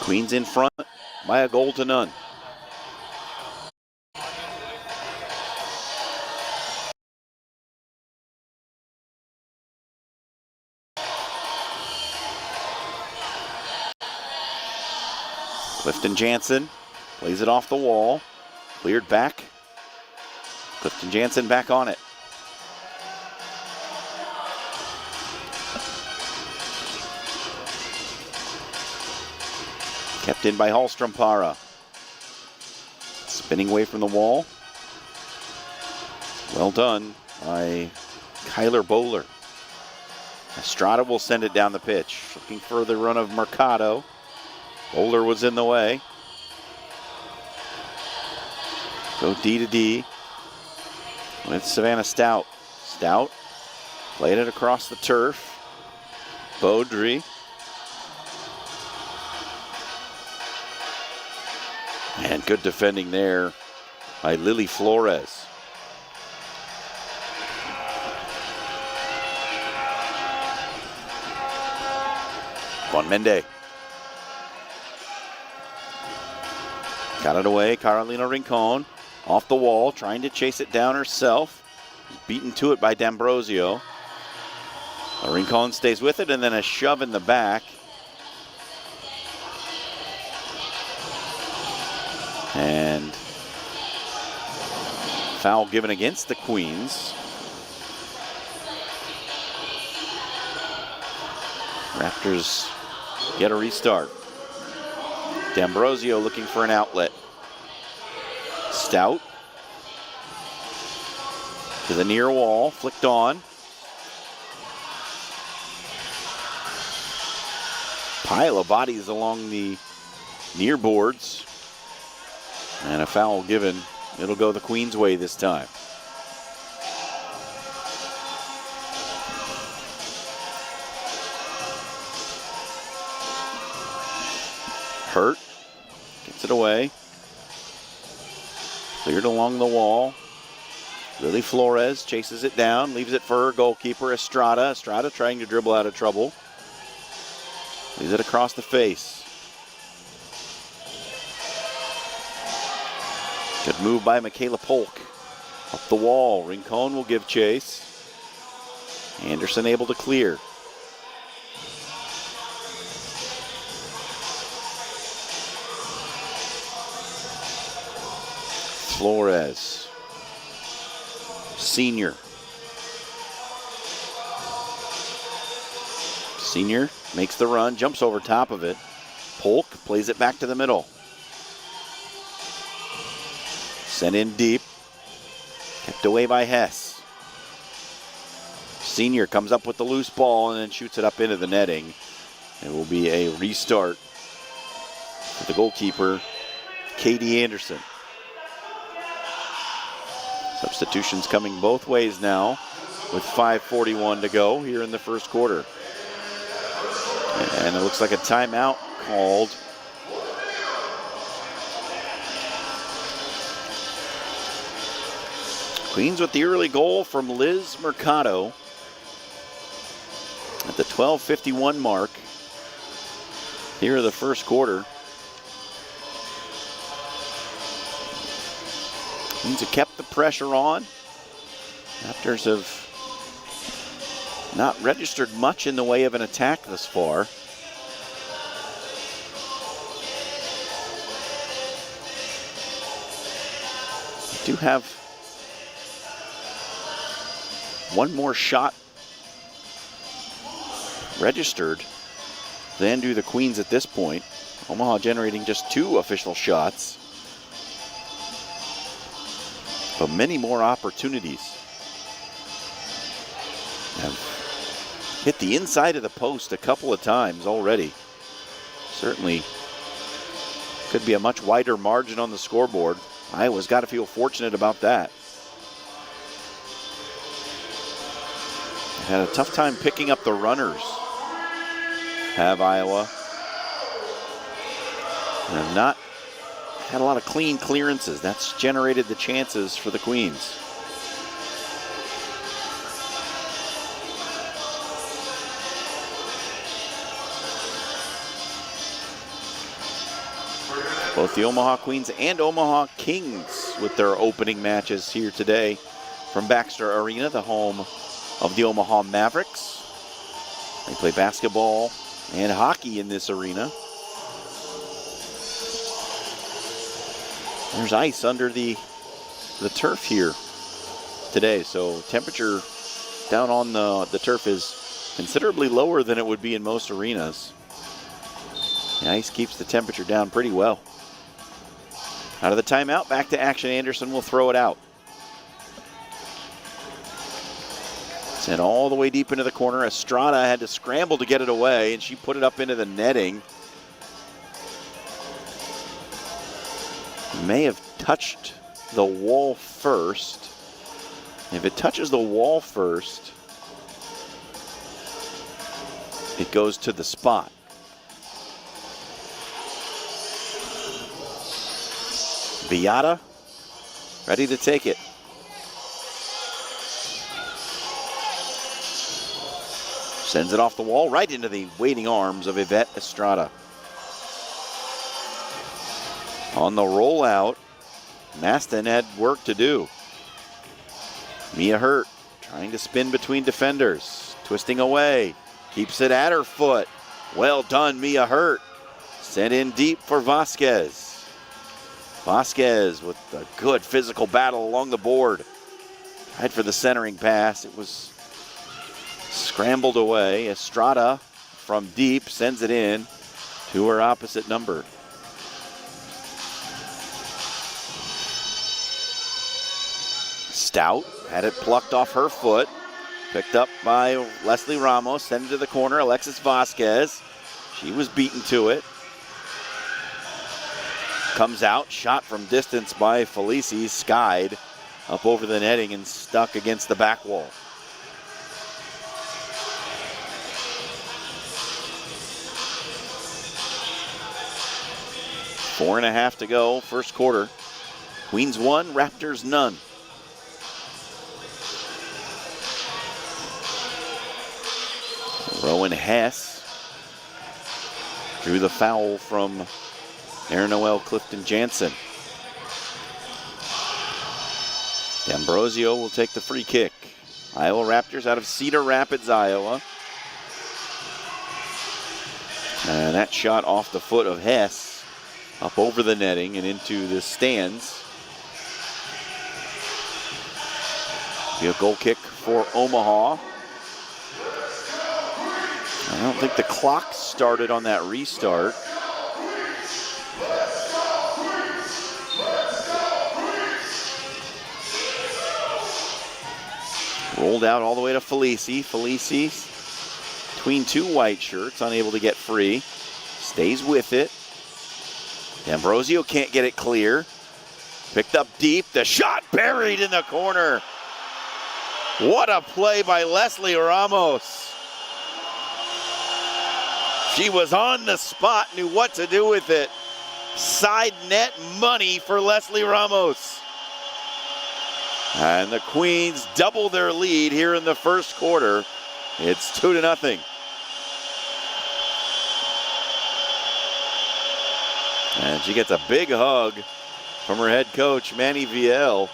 Queens in front by a goal to none. Clifton Jansen plays it off the wall. Cleared back. Clifton Jansen back on it. Kept in by Hallstrom-Para. Spinning away from the wall. Well done by Kyler Bowler. Estrada will send it down the pitch. Looking for the run of Mercado. Bowler was in the way. Go D to D with Savannah Stout. Stout played it across the turf. Beaudry. And good defending there by Lily Flores. Juan Mende. Got it away, Carolina Rincon. Off the wall, trying to chase it down herself. Beaten to it by D'Ambrosio. Rincon stays with it, and then a shove in the back. And foul given against the Queens. Raptors get a restart. D'Ambrosio looking for an outlet. Stout to the near wall, flicked on. Pile of bodies along the near boards. And a foul given. It'll go the Queens' way this time. Hurt. Gets it away. Cleared along the wall. Lily Flores chases it down, leaves it for her goalkeeper, Estrada. Estrada trying to dribble out of trouble. Leaves it across the face. Good move by Michaela Polk. Up the wall, Rincon will give chase. Anderson able to clear. Flores. Senior. Senior makes the run, jumps over top of it. Polk plays it back to the middle. Sent in deep. Kept away by Hess. Senior comes up with the loose ball and then shoots it up into the netting. It will be a restart for the goalkeeper, Katie Anderson. Substitutions coming both ways now with 5:41 to go here in the first quarter. And it looks like a timeout called. Queens with the early goal from Liz Mercado at the 12:51 mark here in the first quarter. Queens have kept the pressure on. Raptors have not registered much in the way of an attack thus far. They do have one more shot registered than do the Queens at this point. Omaha generating just 2 official shots. But many more opportunities. Have hit the inside of the post a couple of times already. Certainly could be a much wider margin on the scoreboard. Iowa's got to feel fortunate about that. Had a tough time picking up the runners, have Iowa. And have not had a lot of clean clearances. That's generated the chances for the Queens. Both the Omaha Queens and Omaha Kings with their opening matches here today from Baxter Arena, the home of the Omaha Mavericks. They play basketball and hockey in this arena. There's ice under the turf here today, so temperature down on the turf is considerably lower than it would be in most arenas. The ice keeps the temperature down pretty well. Out of the timeout, back to action. Anderson will throw it out. Sent all the way deep into the corner. Estrada had to scramble to get it away, and she put it up into the netting. May have touched the wall first. If it touches the wall first, it goes to the spot. Viata, ready to take it. Sends it off the wall right into the waiting arms of Yvette Estrada. On the rollout, Maston had work to do. Mia Hurt trying to spin between defenders, twisting away, keeps it at her foot. Well done, Mia Hurt. Sent in deep for Vasquez. Vasquez with a good physical battle along the board. Tried for the centering pass. It was scrambled away. Estrada from deep sends it in to her opposite number. Stout had it plucked off her foot. Picked up by Leslie Ramos. Sent it to the corner. Alexis Vasquez. She was beaten to it. Comes out, shot from distance by Felici, skied up over the netting and stuck against the back wall. Four and a half to go, first quarter. Queens 1, Raptors none. Rowan Hess drew the foul from Aaron Noel Clifton Jansen. D'Ambrosio will take the free kick. Iowa Raptors out of Cedar Rapids, Iowa. And that shot off the foot of Hess, up over the netting and into the stands. Be a goal kick for Omaha. I don't think the clock started on that restart. Rolled out all the way to Felici. Felici between two white shirts, unable to get free. Stays with it. D'Ambrosio can't get it clear. Picked up deep. The shot buried in the corner. What a play by Leslie Ramos. She was on the spot, knew what to do with it. Side net money for Leslie Ramos. And the Queens double their lead here in the first quarter. It's 2-0. And she gets a big hug from her head coach, Manny Viel,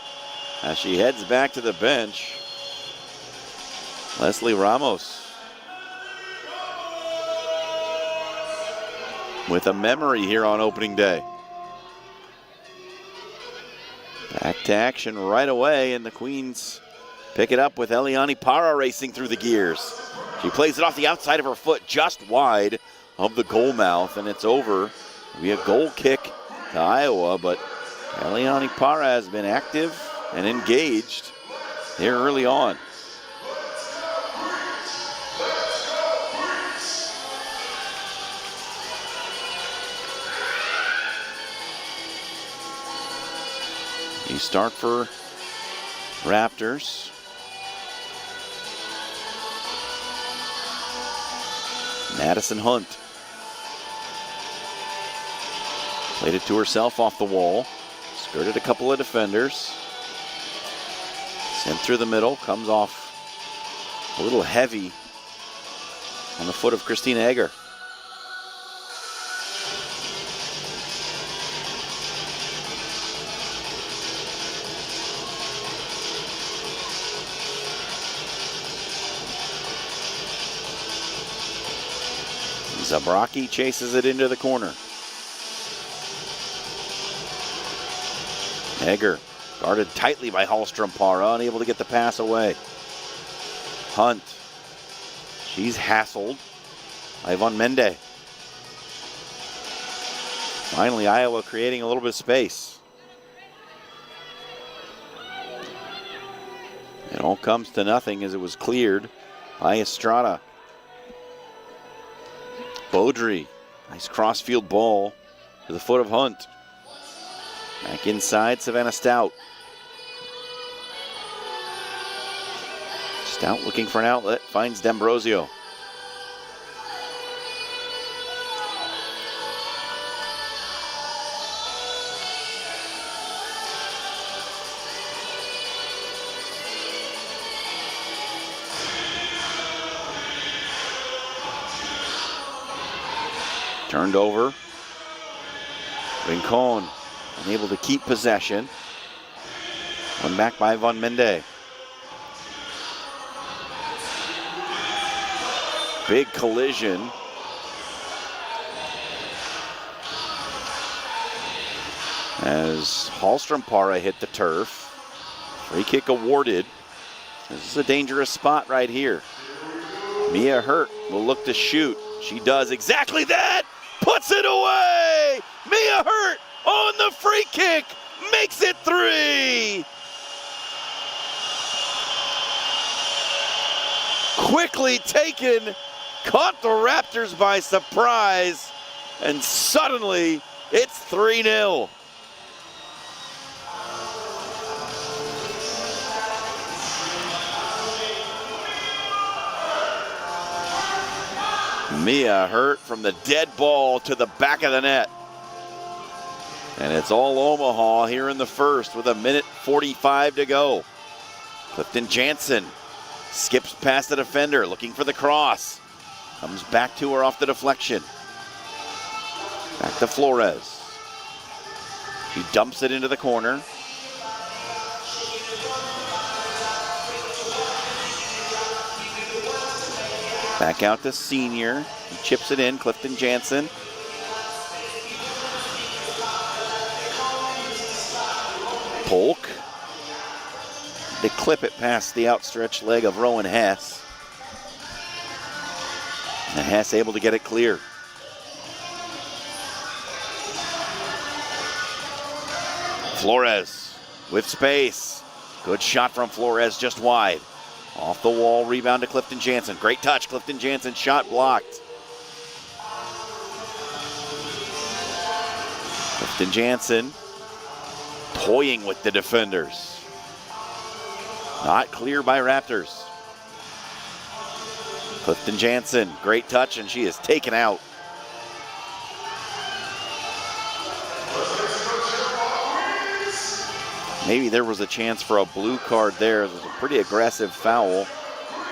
as she heads back to the bench. Leslie Ramos with a memory here on opening day. Back to action right away, and the Queens pick it up with Eliani Parra racing through the gears. She plays it off the outside of her foot, just wide of the goal mouth, and it's over. It'll be a goal kick to Iowa, but Eliani Parra has been active and engaged here early on. You start for Raptors. Madison Hunt played it to herself off the wall. Skirted a couple of defenders. Sent through the middle. Comes off a little heavy on the foot of Christina Egger. Zabraki chases it into the corner. Egger guarded tightly by Hallstrom-Para, unable to get the pass away. Hunt. She's hassled by Von Mende. Finally, Iowa creating a little bit of space. It all comes to nothing as it was cleared by Estrada. Beaudry, nice crossfield ball to the foot of Hunt. Back inside, Savannah Stout. Stout looking for an outlet, finds D'Ambrosio. Turned over. Rincon unable to keep possession. One back by Von Mende. Big collision. As Hallstrom-Para hit the turf. Free kick awarded. This is a dangerous spot right here. Mia Hurt will look to shoot. She does exactly that. Puts it away. Mia Hurt on the free kick. Makes it 3. Quickly taken. Caught the Raptors by surprise. And suddenly it's 3-0. Mia Hurt from the dead ball to the back of the net. And it's all Omaha here in the first with 1:45 to go. Clifton Jansen skips past the defender, looking for the cross. Comes back to her off the deflection. Back to Flores. She dumps it into the corner. Back out to Senior. He chips it in, Clifton Jansen. Polk. They clip it past the outstretched leg of Rowan Hess. And Hess able to get it clear. Flores with space. Good shot from Flores, just wide. Off the wall, rebound to Clifton Jansen. Great touch, Clifton Jansen, shot blocked. Clifton Jansen toying with the defenders. Not clear by Raptors. Clifton Jansen, great touch, and she is taken out. Maybe there was a chance for a blue card there. It was a pretty aggressive foul.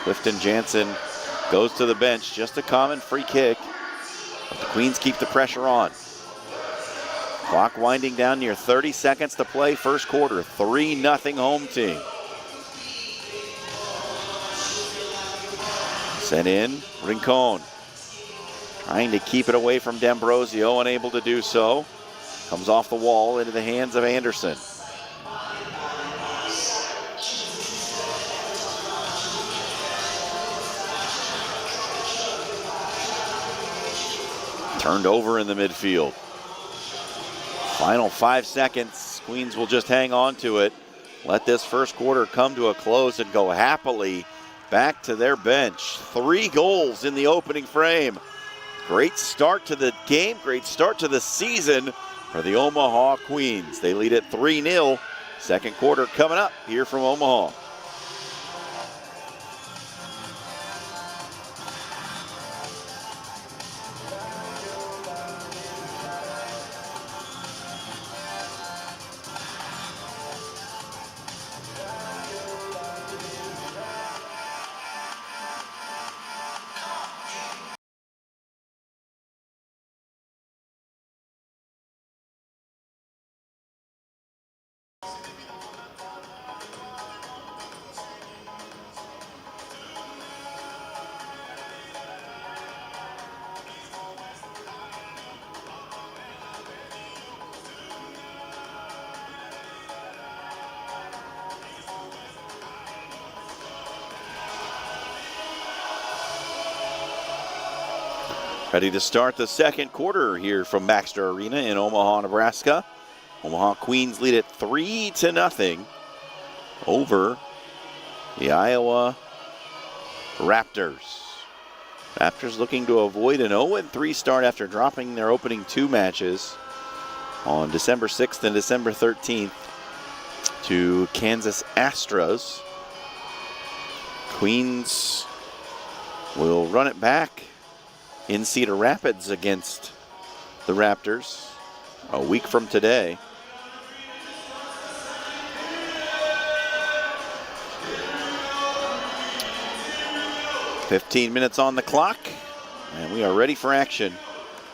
Clifton Jansen goes to the bench. Just a common free kick. But the Queens keep the pressure on. Clock winding down, near 30 seconds to play, first quarter. 3-0 home team. Set in, Rincon. Trying to keep it away from D'Ambrosio, unable to do so. Comes off the wall into the hands of Anderson. Turned over in the midfield. Final 5 seconds. Queens will just hang on to it. Let this first quarter come to a close and go happily back to their bench. 3 goals in the opening frame. Great start to the game. Great start to the season for the Omaha Queens. They lead at 3-0. Second quarter coming up here from Omaha. Ready to start the second quarter here from Baxter Arena in Omaha, Nebraska. Omaha Queens lead it 3-0 over the Iowa Raptors. Raptors looking to avoid an 0-3 start after dropping their opening two matches on December 6th and December 13th to Kansas Astros. Queens will run it back in Cedar Rapids against the Raptors a week from today. "15 minutes on the clock, and we are ready for action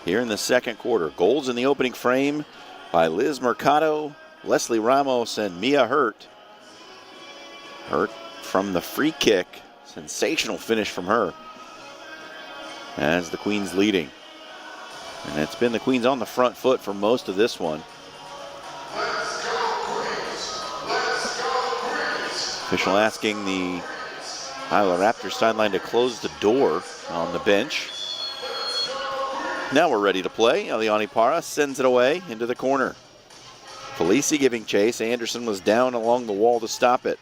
here in the second quarter. Goals in the opening frame by Liz Mercado, Leslie Ramos, and Mia Hurt. Hurt from the free kick. Sensational finish from her as the Queens leading. And it's been the Queens on the front foot for most of this one. Let's go, Queens! Let's go, Queens! Official asking the Iowa Raptors sideline to close the door on the bench. Now we're ready to play. Eliani Parra sends it away into the corner. Felici giving chase. Anderson was down along the wall to stop it.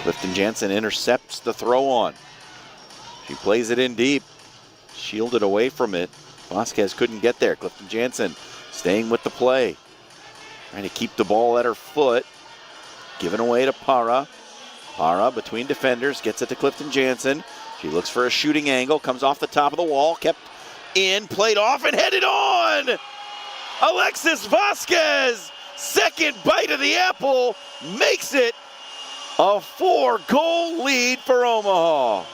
Clifton Jansen intercepts the throw on. She plays it in deep. Shielded away from it. Vasquez couldn't get there. Clifton Jansen staying with the play. Trying to keep the ball at her foot. Given away to Parra. Parra between defenders. Gets it to Clifton Jansen. She looks for a shooting angle. Comes off the top of the wall. Kept in. Played off and headed on. Alexis Vasquez. Second bite of the apple. Makes it a 4-goal lead for Omaha.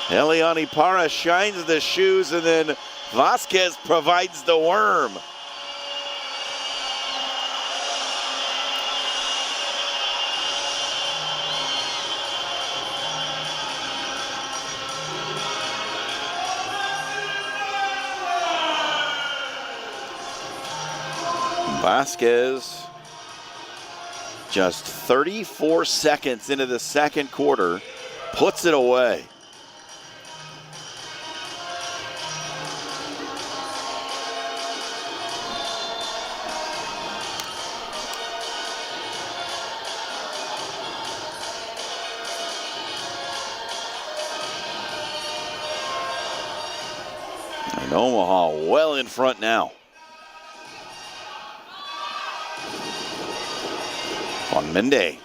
Eliani Parra shines the shoes, and then Vasquez provides the worm. Vasquez, just 34 seconds into the second quarter, puts it away. And Omaha well in front now. On Mende,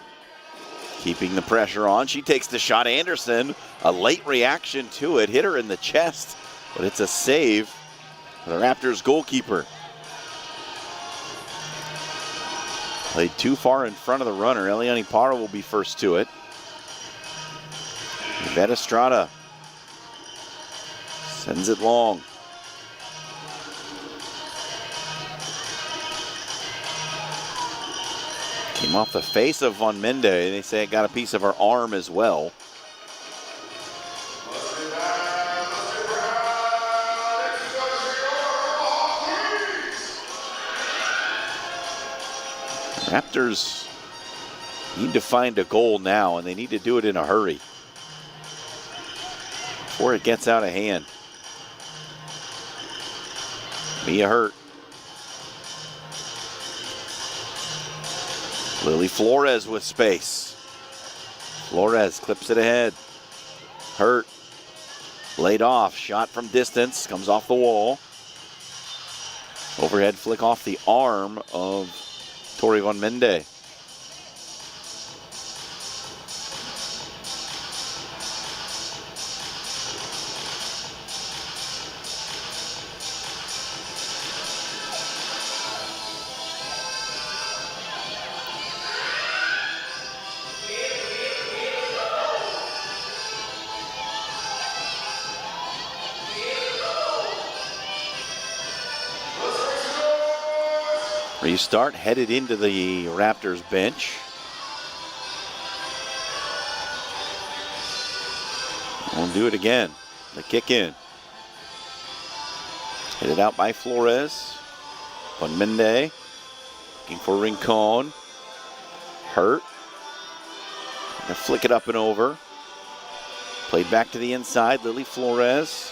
keeping the pressure on. She takes the shot. Anderson, a late reaction to it. Hit her in the chest, but it's a save for the Raptors goalkeeper. Played too far in front of the runner. Eliani Parra will be first to it. Yvette Estrada sends it long. Came off the face of Von Mende. They say it got a piece of her arm as well. Raptors need to find a goal now, and they need to do it in a hurry before it gets out of hand. Mia Hurt. Lily Flores with space. Flores clips it ahead. Hurt. Laid off. Shot from distance. Comes off the wall. Overhead flick off the arm of Tori Von Mende. Restart, headed into the Raptors bench. We'll do it again. The kick in. Headed out by Flores. Von Mende. Looking for Rincon. Hurt. Gonna flick it up and over. Played back to the inside. Lily Flores.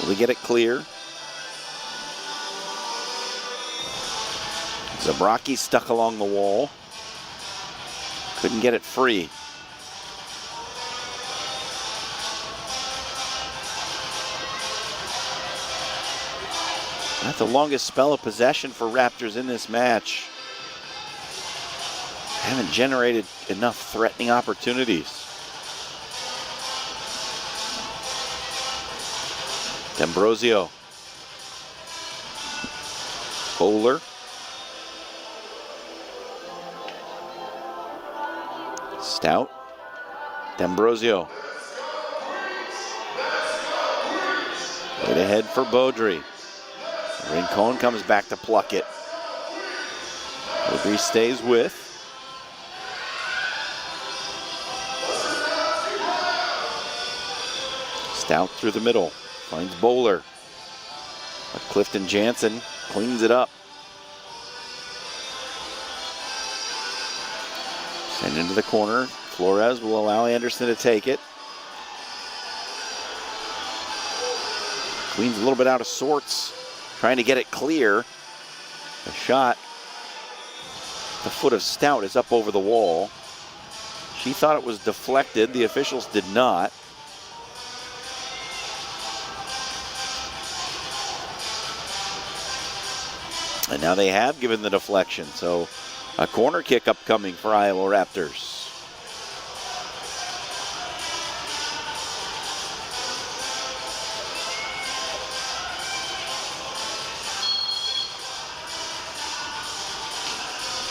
Will he get it clear? Zabraki stuck along the wall. Couldn't get it free. That's the longest spell of possession for Raptors in this match. Haven't generated enough threatening opportunities. D'Ambrosio. Bowler. Stout. D'Ambrosio. Right ahead for Beaudry. Rincon comes back to pluck it. Beaudry stays with. Stout through the middle. Finds Bowler. But Clifton Jansen cleans it up. Send into the corner. Flores will allow Anderson to take it. Queen's a little bit out of sorts. Trying to get it clear. The shot. The foot of Stout is up over the wall. She thought it was deflected. The officials did not. And now they have given the deflection. So a corner kick upcoming for Iowa Raptors.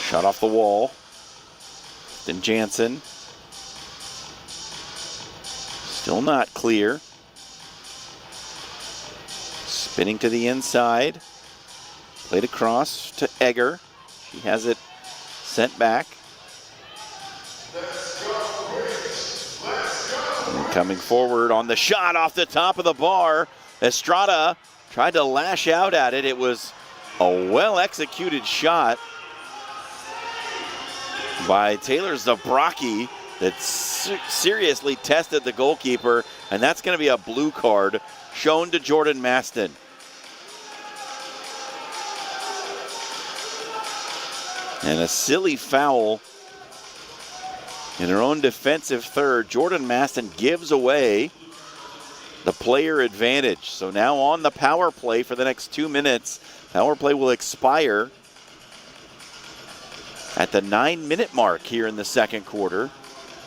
Shot off the wall. Then Jansen. Still not clear. Spinning to the inside. Played across to Egger. She has it sent back. And coming forward on the shot off the top of the bar. Estrada tried to lash out at it. It was a well-executed shot by Taylor Zabraki that seriously tested the goalkeeper, and that's going to be a blue card shown to Jordan Maston. And a silly foul in her own defensive third. Jordan Maston gives away the player advantage. So now on the power play for the next 2 minutes. Power play will expire at the 9-minute mark here in the second quarter.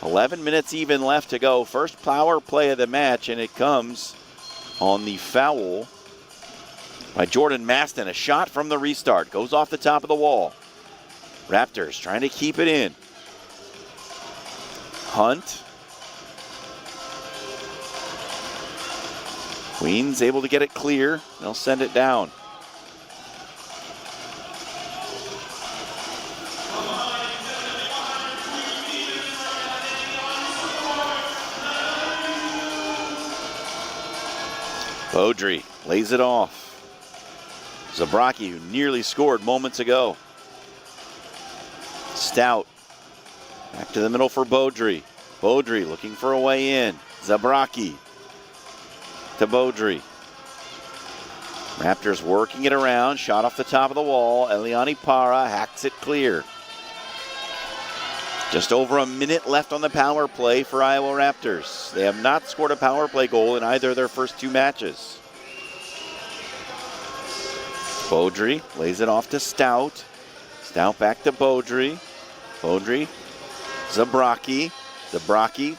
11 minutes even left to go. First power play of the match, and it comes on the foul by Jordan Maston. A shot from the restart. Goes off the top of the wall. Raptors trying to keep it in. Hunt. Queens able to get it clear. They'll send it down. Beaudry lays it off. Zabraki, who nearly scored moments ago. Stout. Back to the middle for Beaudry. Beaudry looking for a way in. Zabraki to Beaudry. Raptors working it around. Shot off the top of the wall. Eliani Para hacks it clear. Just over a minute left on the power play for Iowa Raptors. They have not scored a power play goal in either of their first 2 matches. Beaudry lays it off to Stout. Stout back to Beaudry. Beaudry. Zabraki. Zabraki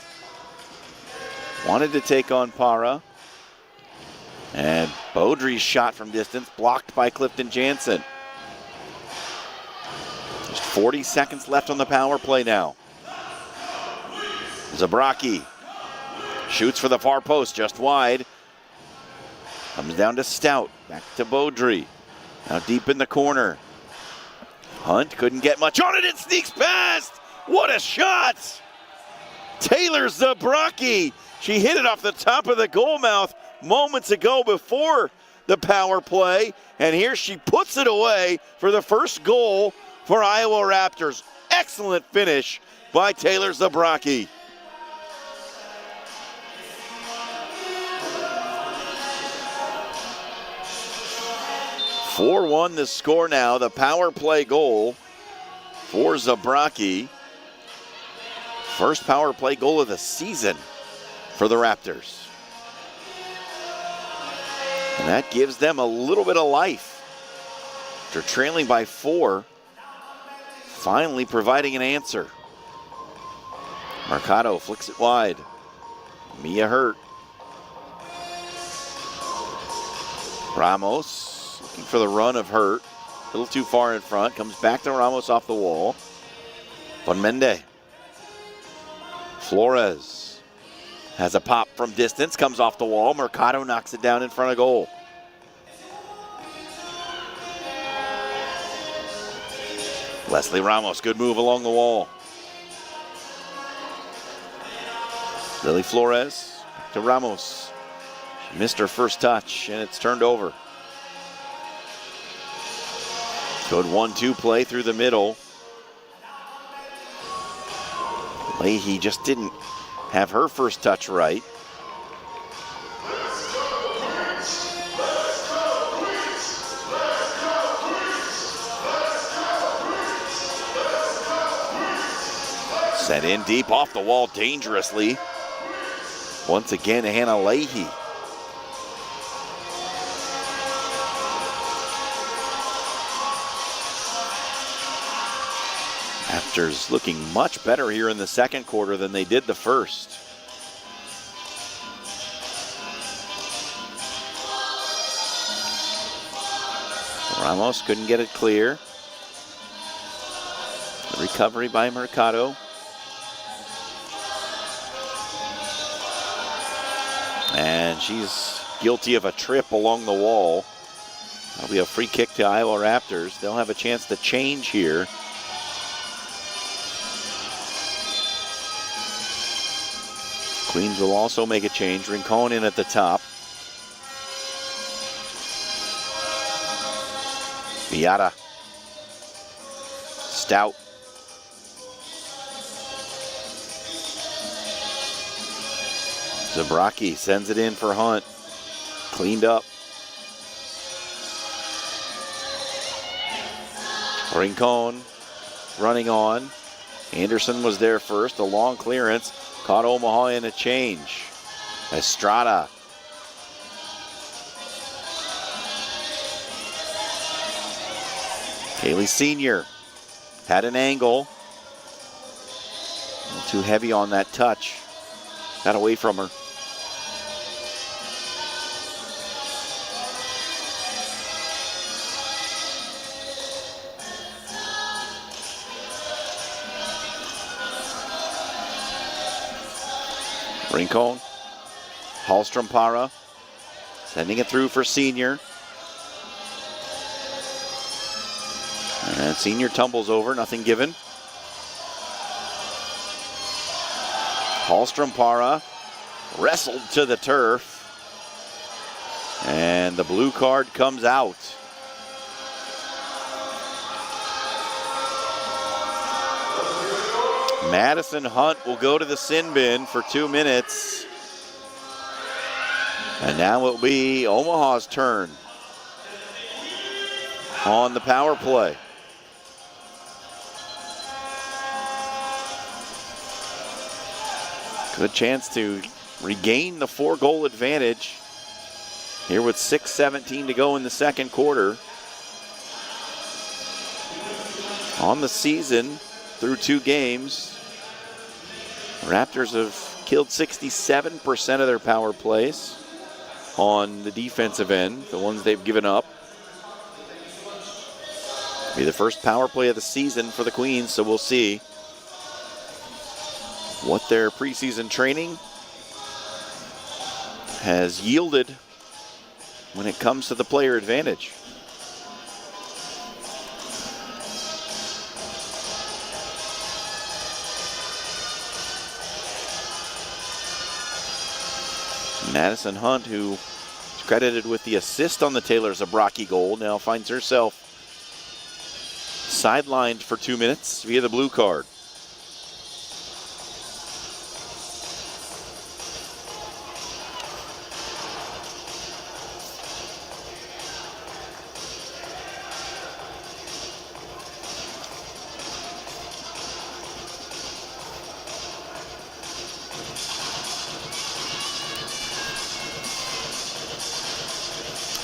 wanted to take on Para. And Beaudry's shot from distance blocked by Clifton Jansen. Just 40 seconds left on the power play now. Zabraki shoots for the far post, just wide. Comes down to Stout, back to Beaudry. Now deep in the corner. Hunt couldn't get much on it, it sneaks past! What a shot! Taylor Zabraki, she hit it off the top of the goal mouth moments ago before the power play, and here she puts it away for the first goal for Iowa Raptors. Excellent finish by Taylor Zabraki. 4-1 the score now. The power play goal for Zabraki. First power play goal of the season for the Raptors. And that gives them a little bit of life. They're trailing by 4, finally providing an answer. Mercado flicks it wide. Mia hurt. Ramos looking for the run of Hurt. A little too far in front. Comes back to Ramos off the wall. Bonmende. Flores has a pop from distance. Comes off the wall. Mercado knocks it down in front of goal. Leslie Ramos, good move along the wall. Lily Flores to Ramos. She missed her first touch, and it's turned over. Good 1-2 play through the middle. Leahy just didn't have her first touch right. Set in deep off the wall dangerously. Once again, Hannah Leahy. Raptors looking much better here in the second quarter than they did the first. Ramos couldn't get it clear. The recovery by Mercado. And she's guilty of a trip along the wall. That'll be a free kick to Iowa Raptors. They'll have a chance to change here. Queens will also make a change. Rincon in at the top. Viata. Stout. Zabraki sends it in for Hunt. Cleaned up. Rincon running on. Anderson was there first. A long clearance. Caught Omaha in a change. Estrada. Kaylee Sr. had an angle. A little too heavy on that touch. Got away from her. Rincon. Hallstrom Para. Sending it through for Senior. And Senior tumbles over, nothing given. Hallstrom Para wrestled to the turf. And the blue card comes out. Madison Hunt will go to the sin bin for 2 minutes. And now it will be Omaha's turn on the power play. Good chance to regain the 4-goal advantage here with 6:17 to go in the second quarter. On the season, through 2 games, Raptors have killed 67% of their power plays on the defensive end, the ones they've given up. Be the first power play of the season for the Queens, so we'll see what their preseason training has yielded when it comes to the player advantage. Madison Hunt, who is credited with the assist on the Taylor Zabraki goal, now finds herself sidelined for 2 minutes via the blue card.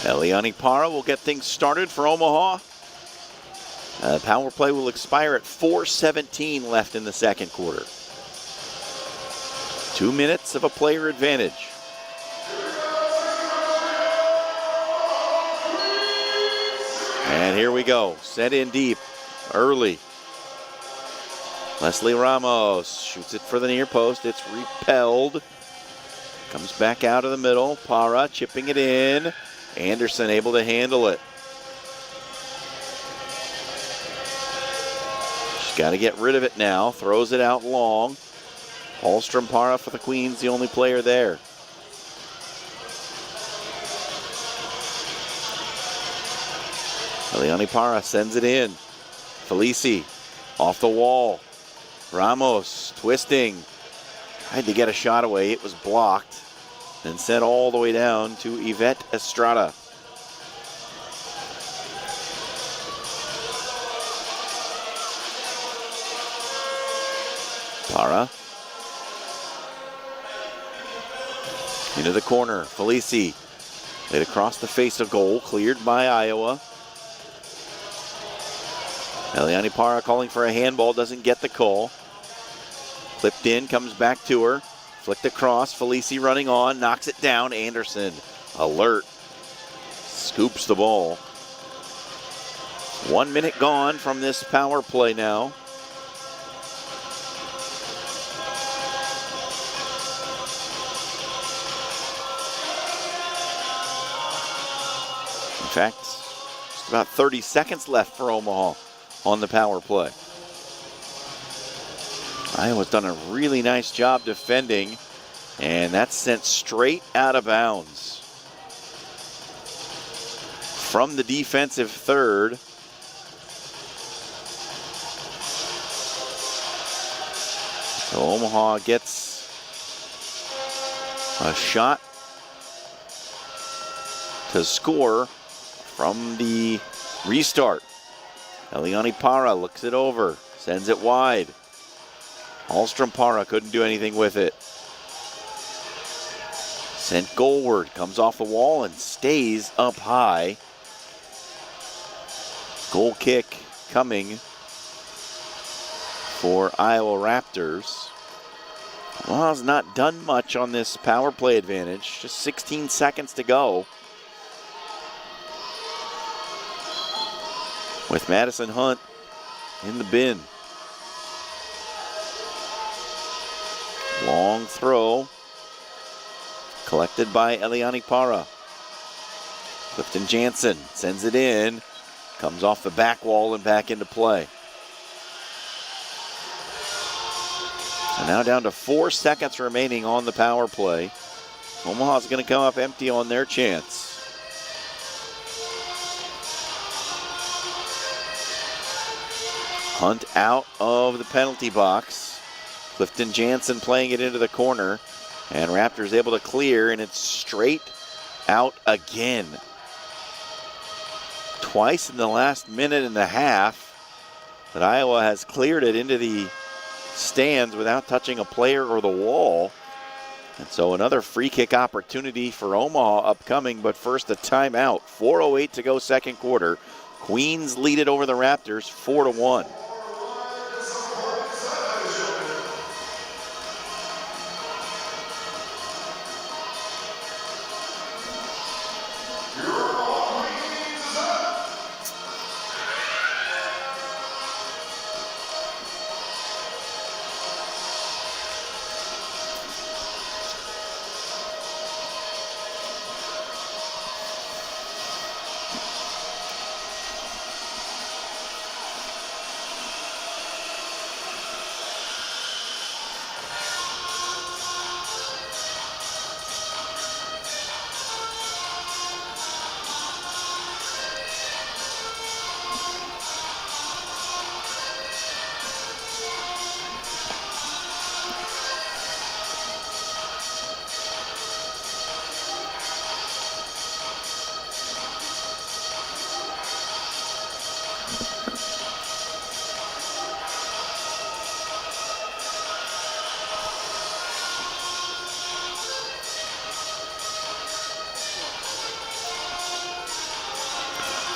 Eliani Para will get things started for Omaha. Power play will expire at 4:17 left in the second quarter. 2 minutes of a player advantage. And here we go. Set in deep early. Leslie Ramos shoots it for the near post. It's repelled. Comes back out of the middle. Para chipping it in. Anderson able to handle it. She's got to get rid of it now. Throws it out long. Hallstrom Para for the Queens, the only player there. Eliani Para sends it in. Felici off the wall. Ramos twisting. Tried to get a shot away. It was blocked. Then sent all the way down to Yvette Estrada. Para. Into the corner. Felici. Laid across the face of goal. Cleared by Iowa. Eliani Para calling for a handball. Doesn't get the call. Clipped in. Comes back to her. Flicked across. Felici running on. Knocks it down. Anderson. Alert. Scoops the ball. 1 minute gone from this power play now. In fact, just about 30 seconds left for Omaha on the power play. Iowa's done a really nice job defending, and that's sent straight out of bounds. From the defensive third. So Omaha gets a shot to score from the restart. Eliani Para looks it over, sends it wide. Hallstrom Para couldn't do anything with it. Sent goalward, comes off the wall and stays up high. Goal kick coming for Iowa Raptors. Omaha's not done much on this power play advantage. Just 16 seconds to go. With Madison Hunt in the bin. Long throw. Collected by Eliani Para. Clifton Jansen sends it in. Comes off the back wall and back into play. So now down to 4 seconds remaining on the power play. Omaha's going to come up empty on their chance. Hunt out of the penalty box. Clifton Jansen playing it into the corner. And Raptors able to clear, and it's straight out again. Twice in the last minute and a half that Iowa has cleared it into the stands without touching a player or the wall. And so another free kick opportunity for Omaha upcoming, but first a timeout. 4:08 to go second quarter. Queens lead it over the Raptors 4-1.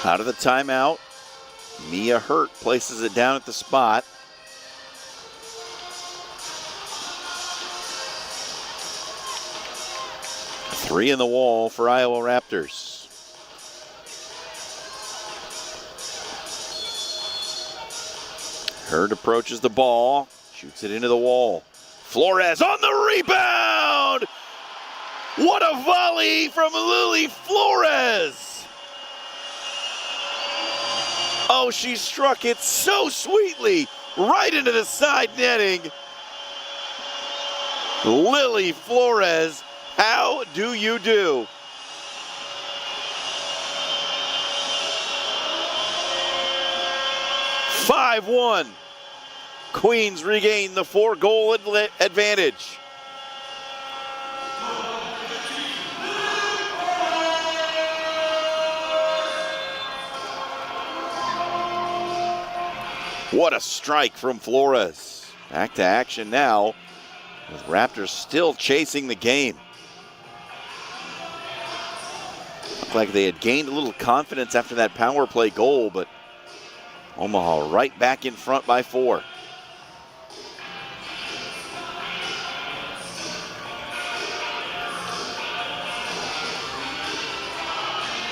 Out of the timeout, Mia Hurt places it down at the spot. Three in the wall for Iowa Raptors. Hurt approaches the ball, shoots it into the wall. Flores on the rebound! What a volley from Lily Flores! Oh, she struck it so sweetly, right into the side netting. Lily Flores, how do you do? (5-1). Queens regain the 4-goal advantage. What a strike from Flores. Back to action now, with Raptors still chasing the game. Looked like they had gained a little confidence after that power play goal, but Omaha right back in front by 4.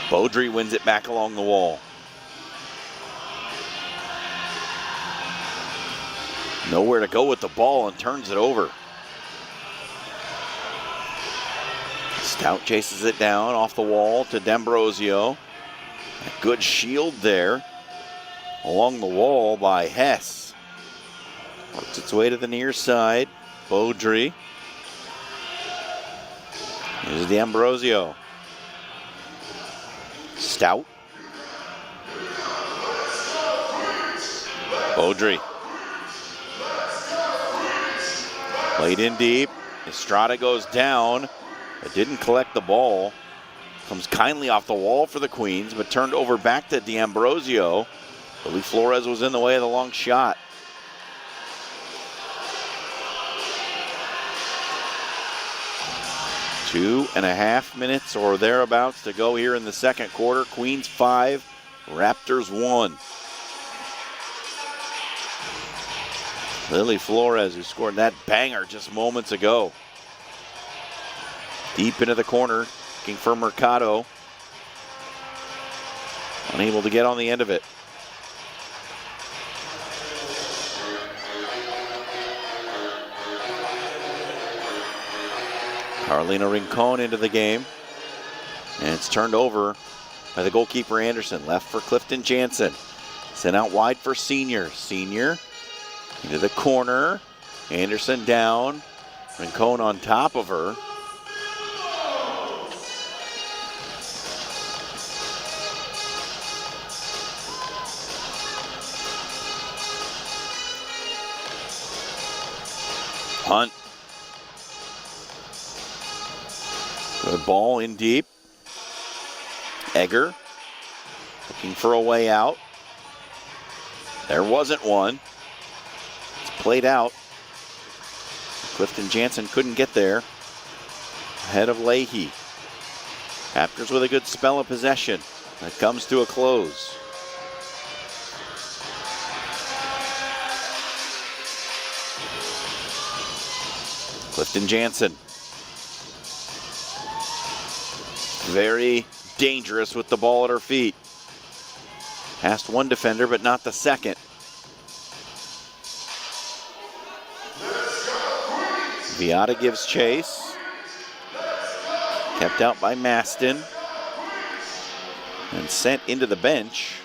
Beaudry wins it back along the wall. Nowhere to go with the ball and turns it over. Stout chases it down off the wall to D'Ambrosio. A good shield there. Along the wall by Hess. Works its way to the near side. Beaudry. Here's D'Ambrosio. Stout. Beaudry. Played in deep. Estrada goes down, but didn't collect the ball. Comes kindly off the wall for the Queens, but turned over back to D'Ambrosio. Lily Flores was in the way of the long shot. Two and a half minutes or thereabouts to go here in the second quarter. Queens 5, Raptors 1. Lily Flores, who scored that banger just moments ago. Deep into the corner, looking for Mercado. Unable to get on the end of it. Carolina Rincon into the game. And it's turned over by the goalkeeper Anderson. Left for Clifton Jansen. Sent out wide for Senior. Senior into the corner. Anderson down. Rincon on top of her. Hunt. Good ball in deep. Egger looking for a way out. There wasn't one. It's played out. Clifton Jansen couldn't get there. Ahead of Leahy. Raptors with a good spell of possession. That comes to a close. Clifton Jansen. Very dangerous with the ball at her feet. Passed one defender, but not the second. Viata gives chase. Kept out by Maston. And sent into the bench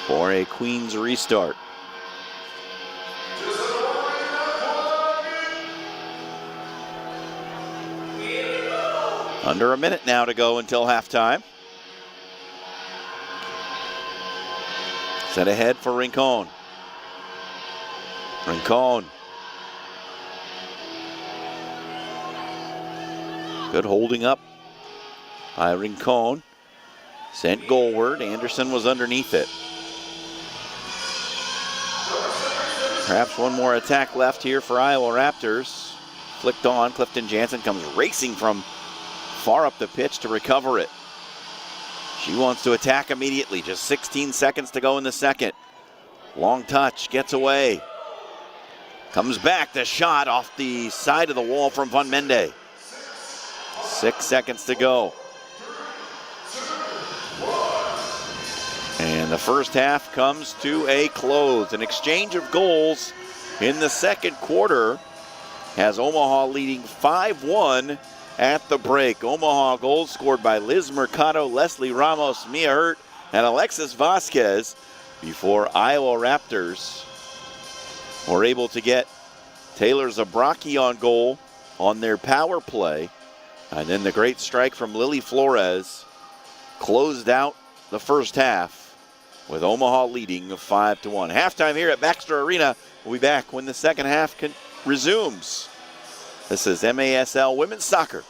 for a Queens restart. Under a minute now to go until halftime. Set ahead for Rincon. Rincon. Good holding up by Rincon. Sent goalward. Anderson was underneath it. Perhaps one more attack left here for Iowa Raptors. Flicked on. Clifton Jansen comes racing from far up the pitch to recover it. She wants to attack immediately. Just 16 seconds to go in the second. Long touch, gets away. Comes back, the shot off the side of the wall from Van Mende. 6 seconds to go. And the first half comes to a close. An exchange of goals in the second quarter has Omaha leading 5-1 at the break. Omaha goals scored by Liz Mercado, Leslie Ramos, Mia Hurt, and Alexis Vasquez before Iowa Raptors were able to get Taylor Zabrocki on goal on their power play. And then the great strike from Lily Flores closed out the first half with Omaha leading 5-1. Halftime here at Baxter Arena. We'll be back when the second half resumes. This is MASL Women's Soccer.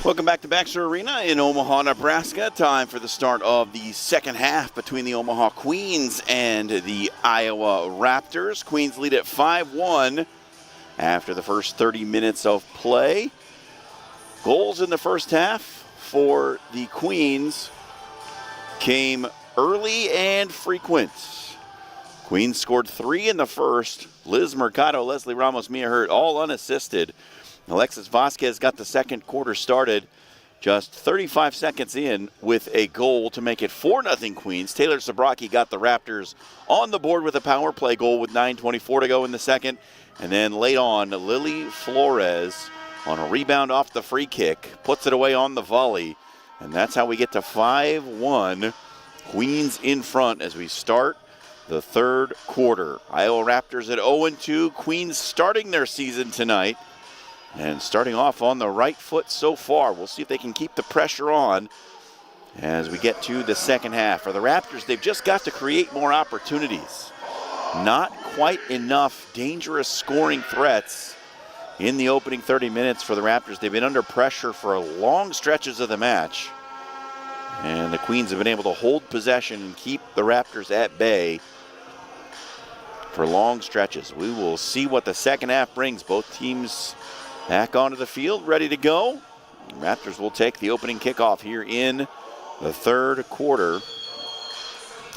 Welcome back to Baxter Arena in Omaha, Nebraska. Time for the start of the second half between the Omaha Queens and the Iowa Raptors. Queens lead at 5-1 after the first 30 minutes of play. Goals in the first half for the Queens came early and frequent. Queens scored 3 in the first. Liz Mercado, Leslie Ramos, Mia Hurt, all unassisted. Alexis Vasquez got the second quarter started just 35 seconds in with a goal to make it 4-0 Queens. Taylor Zabrocki got the Raptors on the board with a power play goal with 9:24 to go in the second. And then late on, Lily Flores on a rebound off the free kick, puts it away on the volley. And that's how we get to 5-1. Queens in front as we start the third quarter. Iowa Raptors at 0-2. Queens starting their season tonight. And starting off on the right foot so far. We'll see if they can keep the pressure on as we get to the second half. For the Raptors, they've just got to create more opportunities. Not quite enough dangerous scoring threats in the opening 30 minutes for the Raptors. They've been under pressure for long stretches of the match. And the Queens have been able to hold possession and keep the Raptors at bay for long stretches. We will see what the second half brings. Both teams back onto the field, ready to go. Raptors will take the opening kickoff here in the third quarter.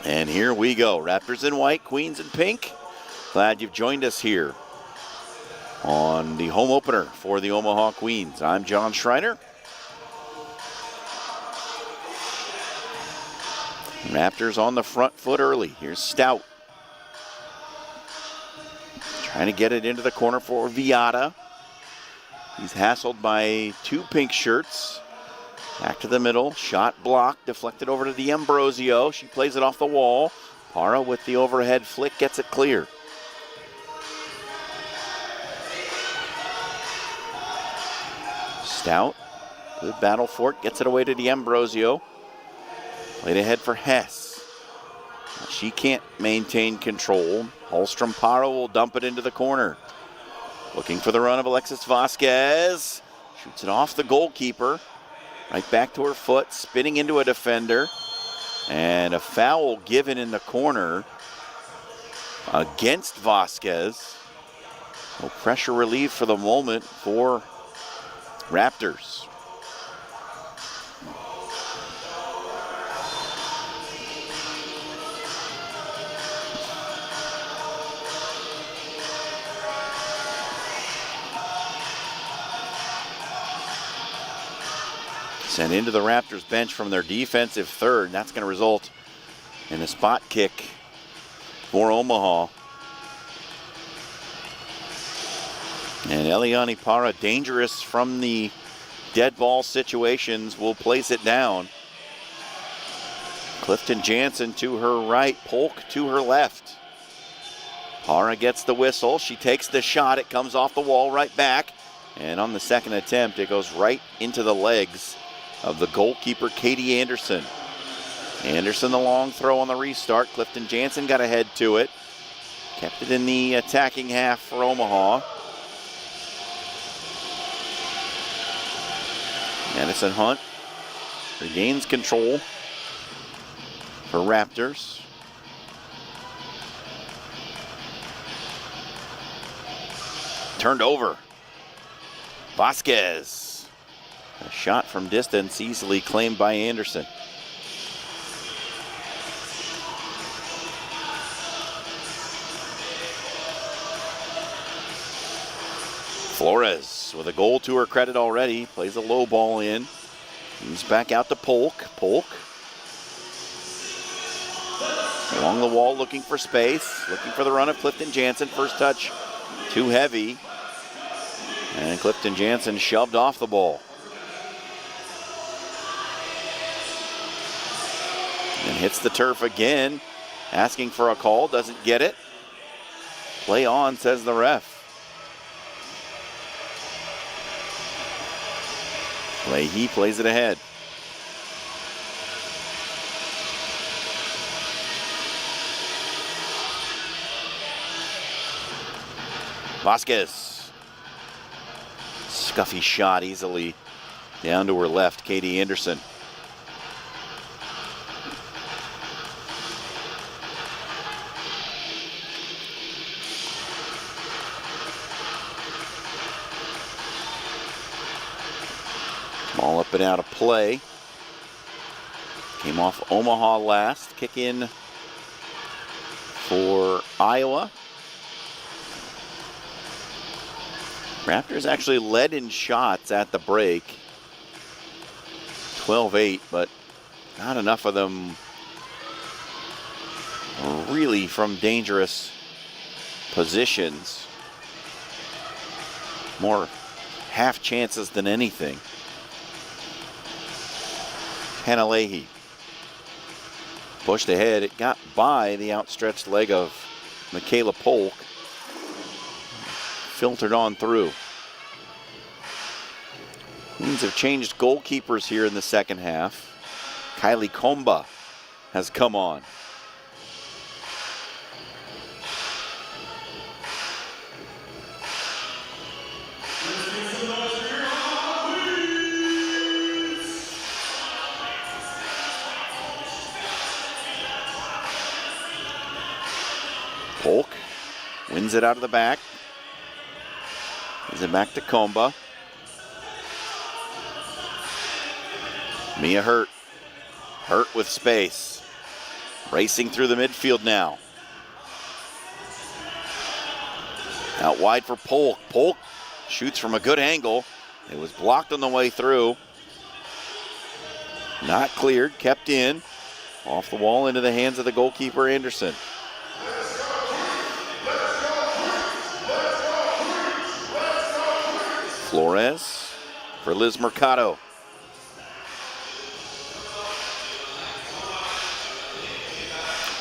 And here we go. Raptors in white, Queens in pink. Glad you've joined us here on the home opener for the Omaha Queens. I'm John Schreiner. Raptors on the front foot early. Here's Stout. Trying to get it into the corner for Viata. He's hassled by 2 pink shirts. Back to the middle. Shot blocked. Deflected over to D'Ambrosio. She plays it off the wall. Parra with the overhead flick gets it clear. Stout. Good battle for it. Gets it away to D'Ambrosio. Played ahead for Hess. She can't maintain control. Holstrom Parra will dump it into the corner. Looking for the run of Alexis Vasquez. Shoots it off the goalkeeper. Right back to her foot. Spinning into a defender. And a foul given in the corner against Vasquez. No pressure relief for the moment for Raptors. Sent into the Raptors bench from their defensive third. And that's going to result in a spot kick for Omaha. And Eliani Para, dangerous from the dead ball situations, will place it down. Clifton Jansen to her right, Polk to her left. Para gets the whistle. She takes the shot. It comes off the wall right back. And on the second attempt, it goes right into the legs of the goalkeeper, Katie Anderson. Anderson, the long throw on the restart. Clifton Jansen got ahead to it. Kept it in the attacking half for Omaha. Madison Hunt regains control for Raptors. Turned over. Vasquez. A shot from distance, easily claimed by Anderson. Flores with a goal to her credit already. Plays a low ball in. Moves back out to Polk. Polk. Along the wall looking for space. Looking for the run of Clifton Jansen. First touch too heavy. And Clifton Jansen shoved off the ball. And hits the turf again. Asking for a call. Doesn't get it. Play on, says the ref. Leahy plays it ahead. Vasquez. Scuffy shot easily down to her left, Katie Anderson. Ball up and out of play. Came off Omaha last. Kick in for Iowa. Raptors actually led in shots at the break. 12-8, but not enough of them really from dangerous positions. More half chances than anything. Hannah Leahy pushed ahead. It got by the outstretched leg of Michaela Polk. Filtered on through. Queens have changed goalkeepers here in the second half. Kylie Komba has come on. Polk wins it out of the back. Gives it back to Komba. Mia Hurt. Hurt with space. Racing through the midfield now. Out wide for Polk. Polk shoots from a good angle. It was blocked on the way through. Not cleared, kept in. Off the wall into the hands of the goalkeeper, Anderson. Flores for Liz Mercado.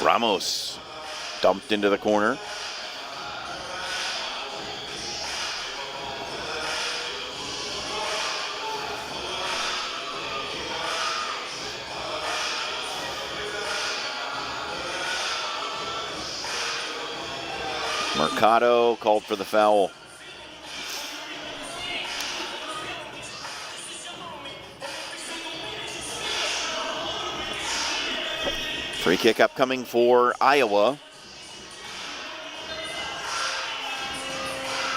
Ramos dumped into the corner. Mercado called for the foul. Free kick upcoming for Iowa.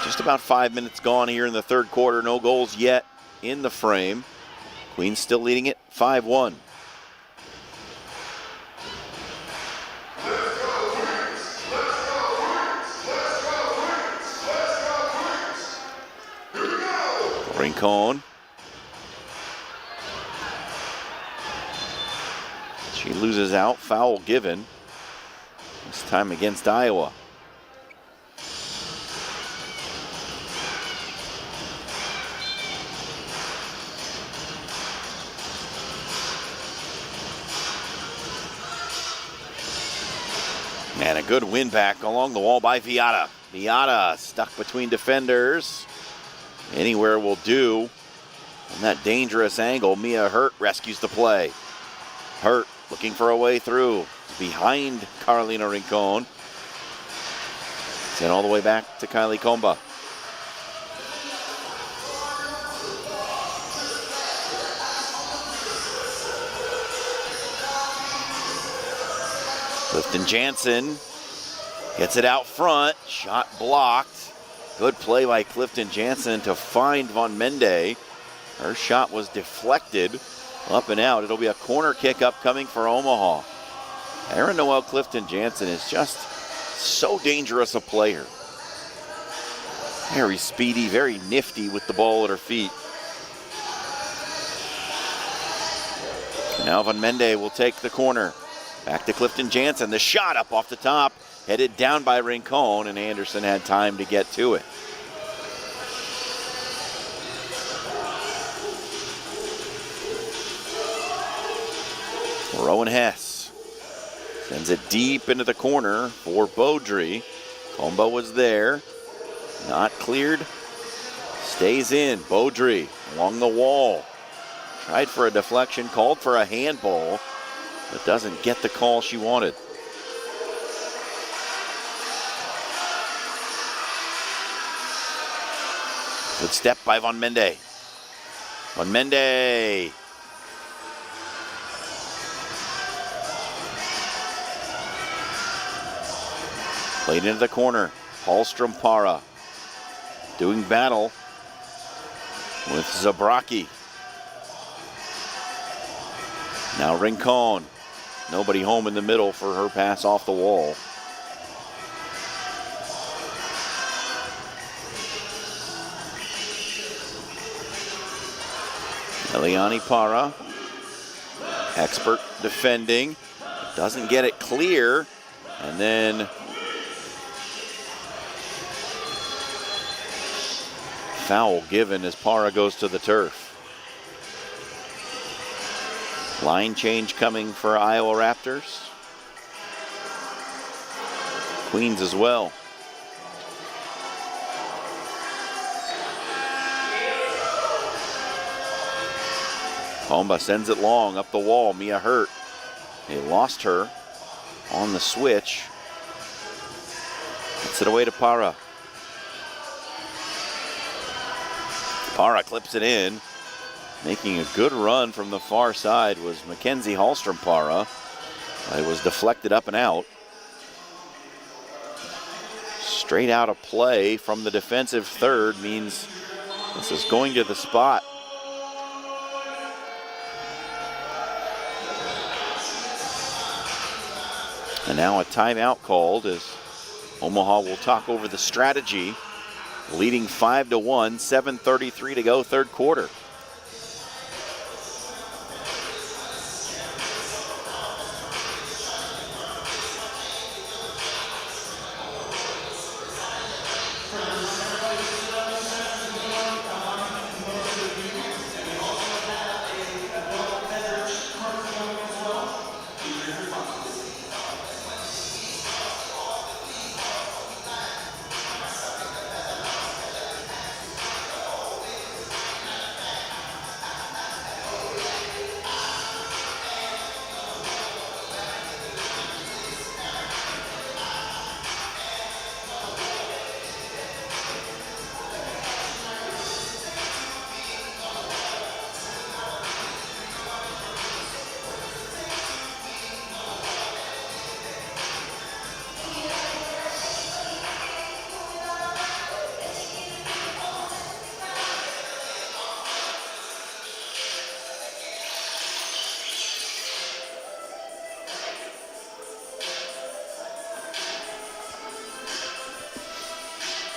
Just about 5 minutes gone here in the third quarter. No goals yet in the frame. Queens still leading it 5-1. Rincon. She loses out, foul given. This time against Iowa. And a good win back along the wall by Viata. Viata stuck between defenders. Anywhere will do. In that dangerous angle, Mia Hurt rescues the play. Hurt looking for a way through. Behind Carolina Rincon. Sent all the way back to Kylie Comba. Clifton Jansen gets it out front. Shot blocked. Good play by Clifton Jansen to find Von Mende. Her shot was deflected up and out. It'll be a corner kick upcoming for Omaha. Erin Noel Clifton Jansen is just so dangerous a player. Very speedy, very nifty with the ball at her feet. Now Von Mende will take the corner. Back to Clifton Jansen. The shot up off the top. Headed down by Rincon, and Anderson had time to get to it. Rowan Hess sends it deep into the corner for Beaudry. Comba was there. Not cleared. Stays in. Beaudry along the wall. Tried for a deflection, called for a handball, but doesn't get the call she wanted. Good step by Von Mende. Von Mende. Played into the corner. Hallstrom Para doing battle with Zabraki. Now Rincon. Nobody home in the middle for her pass off the wall. Eliani Para, expert defending, doesn't get it clear, and then foul given as Para goes to the turf. Line change coming for Iowa Raptors. Queens as well. Comba sends it long up the wall. Mia Hurt. They lost her on the switch. Gets it away to Para. Para clips it in. Making a good run from the far side was Mackenzie Hallstrom Para. It was deflected up and out. Straight out of play from the defensive third means this is going to the spot. And now a timeout called as Omaha will talk over the strategy. Leading 5-1, 7:33 to go, third quarter.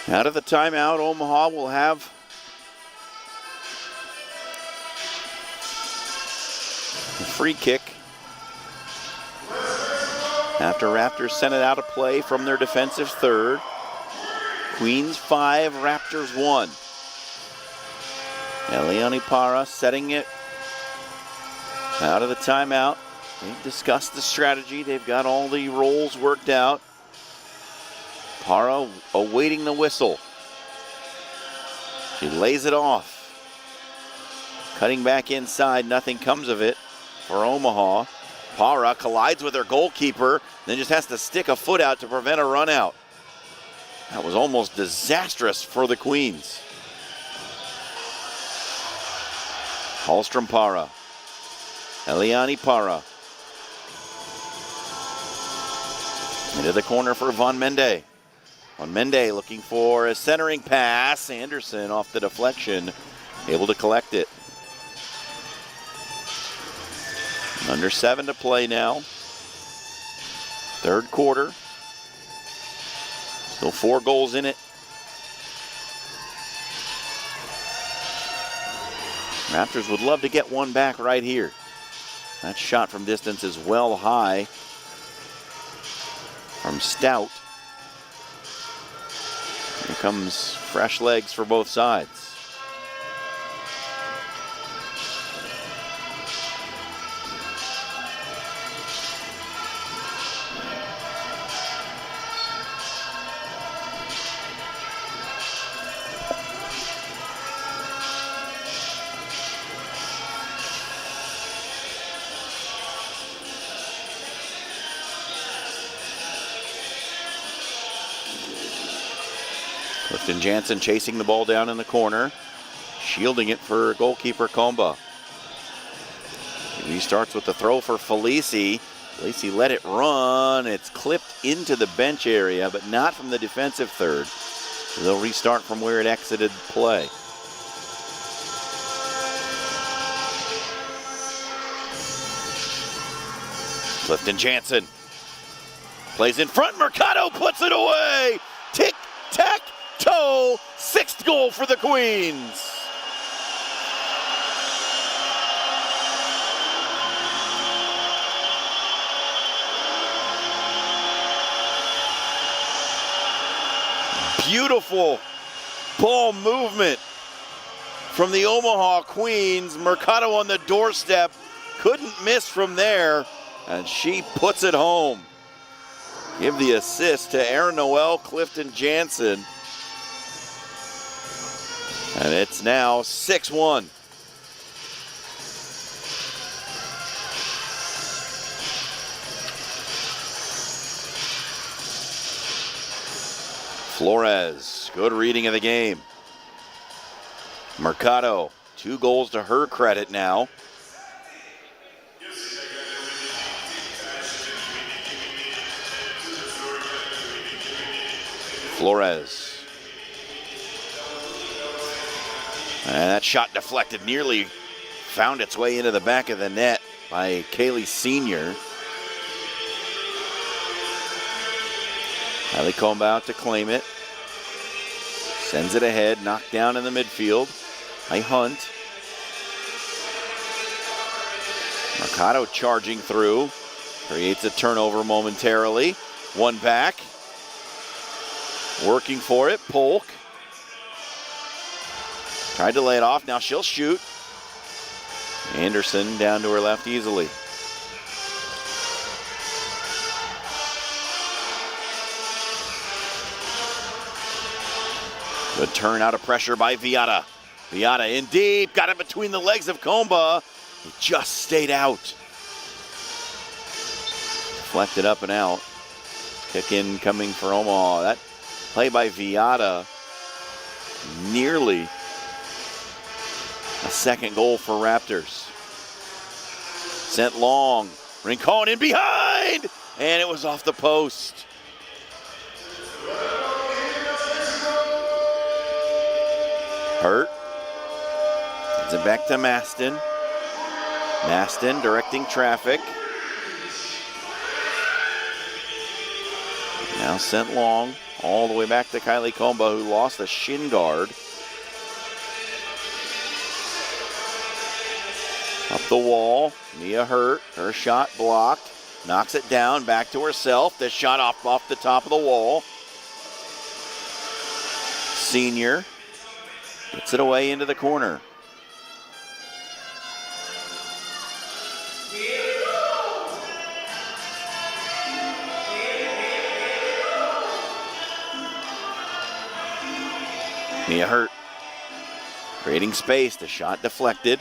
Out of the timeout, Omaha will have a free kick After Raptors sent it out of play from their defensive third. Queens 5, Raptors 1. Eliani Para setting it out of the timeout. They've discussed the strategy. They've got all the roles worked out. Para awaiting the whistle. She lays it off. Cutting back inside, nothing comes of it for Omaha. Para collides with her goalkeeper, then just has to stick a foot out to prevent a run out. That was almost disastrous for the Queens. Hallstrom Para. Eliani Para. Into the corner for Von Mende. Von Mende looking for a centering pass. Anderson off the deflection, able to collect it. Under 7 to play now. Third quarter. Still 4 goals in it. Raptors would love to get one back right here. That shot from distance is well high from Stout. Here comes fresh legs for both sides. Clifton Jansen chasing the ball down in the corner, shielding it for goalkeeper Comba. He starts with the throw for Felici. Felici let it run. It's clipped into the bench area, but not from the defensive third. So they'll restart from where it exited play. Clifton Jansen plays in front. Mercado puts it away. Tic-tac-toe. 6th goal for the Queens. Beautiful ball movement from the Omaha Queens. Mercado on the doorstep. Couldn't miss from there. And she puts it home. Give the assist to Aaron Noel, Clifton Jansen. And it's now 6-1. Flores, good reading of the game. Mercado, 2 goals to her credit now. Flores. And that shot deflected, nearly found its way into the back of the net by Kaylee Sr. Kylie Comba out to claim it. Sends it ahead, knocked down in the midfield by Hunt. Mercado charging through. Creates a turnover momentarily. One back. Working for it, Polk. Tried to lay it off, now she'll shoot. Anderson down to her left easily. Good turn out of pressure by Viata. Viata in deep, got it between the legs of Comba. It just stayed out. Deflected up and out. Kick in coming for Omaha. That play by Viata, nearly a 2nd goal for Raptors. Sent long, Rincon in behind, and it was off the post. Hurt. Sends it back to Maston. Maston directing traffic. Now sent long. All the way back to Kylie Comba, who lost a shin guard. Up the wall, Mia Hurt, her shot blocked. knocks it down, back to herself. The shot off the top of the wall. Senior gets it away into the corner. Mia Hurt creating space. The shot deflected.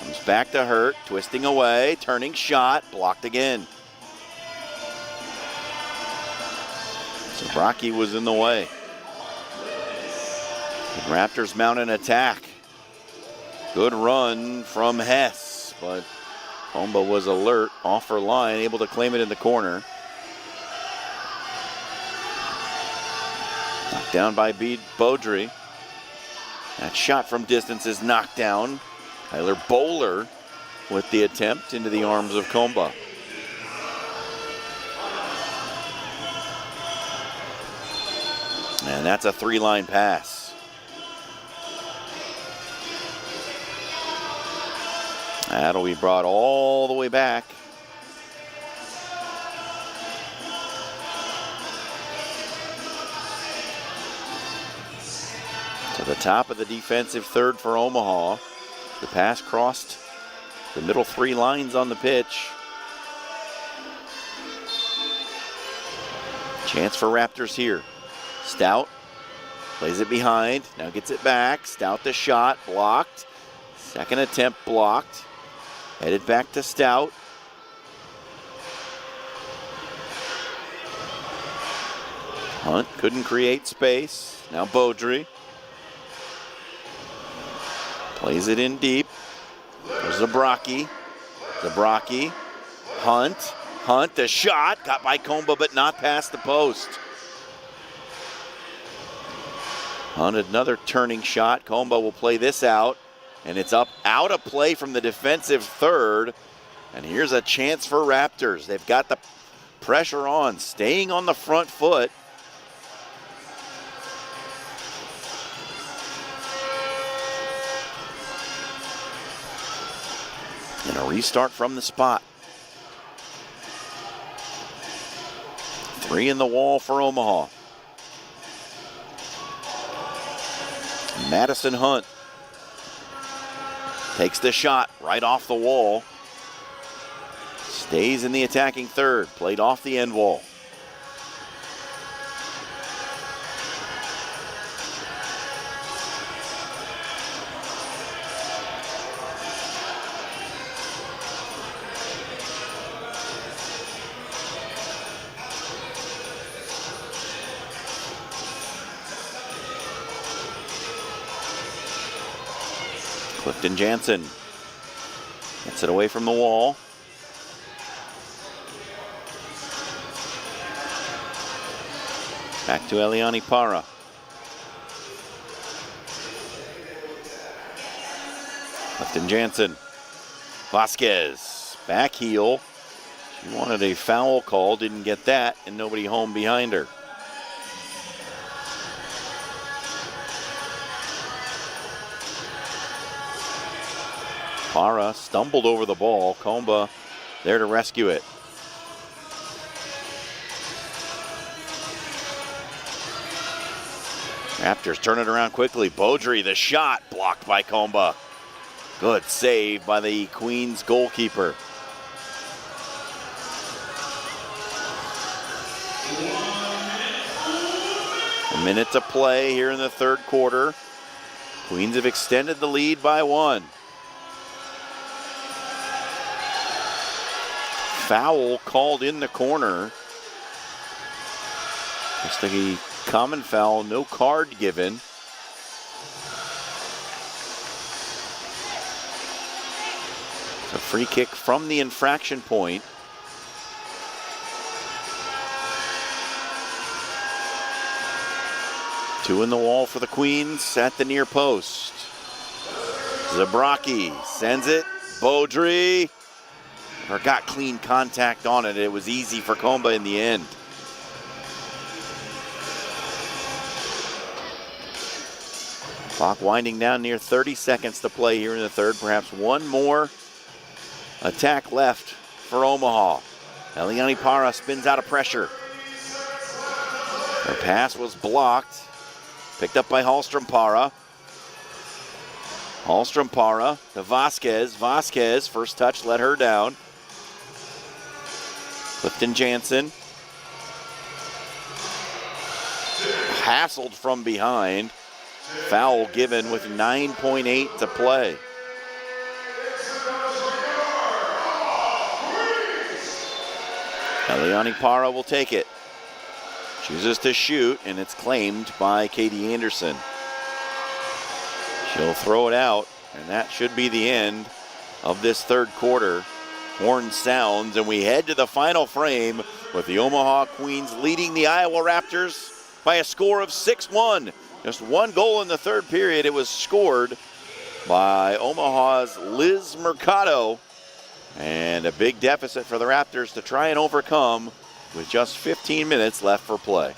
Comes back to Hurt, twisting away, turning shot, blocked again. Zabrocki was in the way. The Raptors mount an attack. Good run from Hess, but Comba was alert, off her line, able to claim it in the corner. Knocked down by Beaudry. That shot from distance is knocked down. Tyler Bowler with the attempt into the arms of Comba. And that's a three-line pass. That'll be brought all the way back. To the top of the defensive third for Omaha. The pass crossed the middle three lines on the pitch. Chance for Raptors here. Stout plays it behind, now gets it back. Stout the shot, blocked. Second attempt blocked. Headed back to Stout. Hunt couldn't create space. Now Beaudry. Plays it in deep. There's Zabrocki. Zabrocki. Hunt. Hunt, the shot. Got by Comba, but not past the post. Hunt, another turning shot. Comba will play this out. And it's up out of play from the defensive third. And here's a chance for Raptors. They've got the pressure on, staying on the front foot. And a restart from the spot. Three in the wall for Omaha. Madison Hunt takes the shot right off the wall. Stays in the attacking third. Played off the end wall. Clifton Jansen gets it away from the wall. Back to Eliani Para. Clifton Jansen. Vasquez, back heel. She wanted a foul call, didn't get that, and nobody home behind her. Para stumbled over the ball. Comba there to rescue it. Raptors turn it around quickly. Beaudry, the shot, blocked by Comba. Good save by the Queens goalkeeper. A minute to play here in the third quarter. Queens have extended the lead by one. Foul called in the corner. Just a common foul, no card given. It's a free kick from the infraction point. Two in the wall for the Queens at the near post. Zabrocki sends it. Beaudry. Or got clean contact on it. It was easy for Comba in the end. Clock winding down, near 30 seconds to play here in the third. Perhaps one more attack left for Omaha Eliani Para spins out of pressure. Her pass was blocked. Picked up by Hallstrom Para. Hallstrom Para to Vasquez. Vasquez, first touch, let her down. Clifton Jansen. Hassled from behind. Foul given with 9.8 to play. Eliani Para will take it. Chooses to shoot, and it's claimed by Katie Anderson. She'll throw it out, and that should be the end of this third quarter. Horn sounds, and we head to the final frame with the Omaha Queens leading the Iowa Raptors by a score of 6-1. Just one goal in the third period. It was scored by Omaha's Liz Mercado. And a big deficit for the Raptors to try and overcome with just 15 minutes left for play.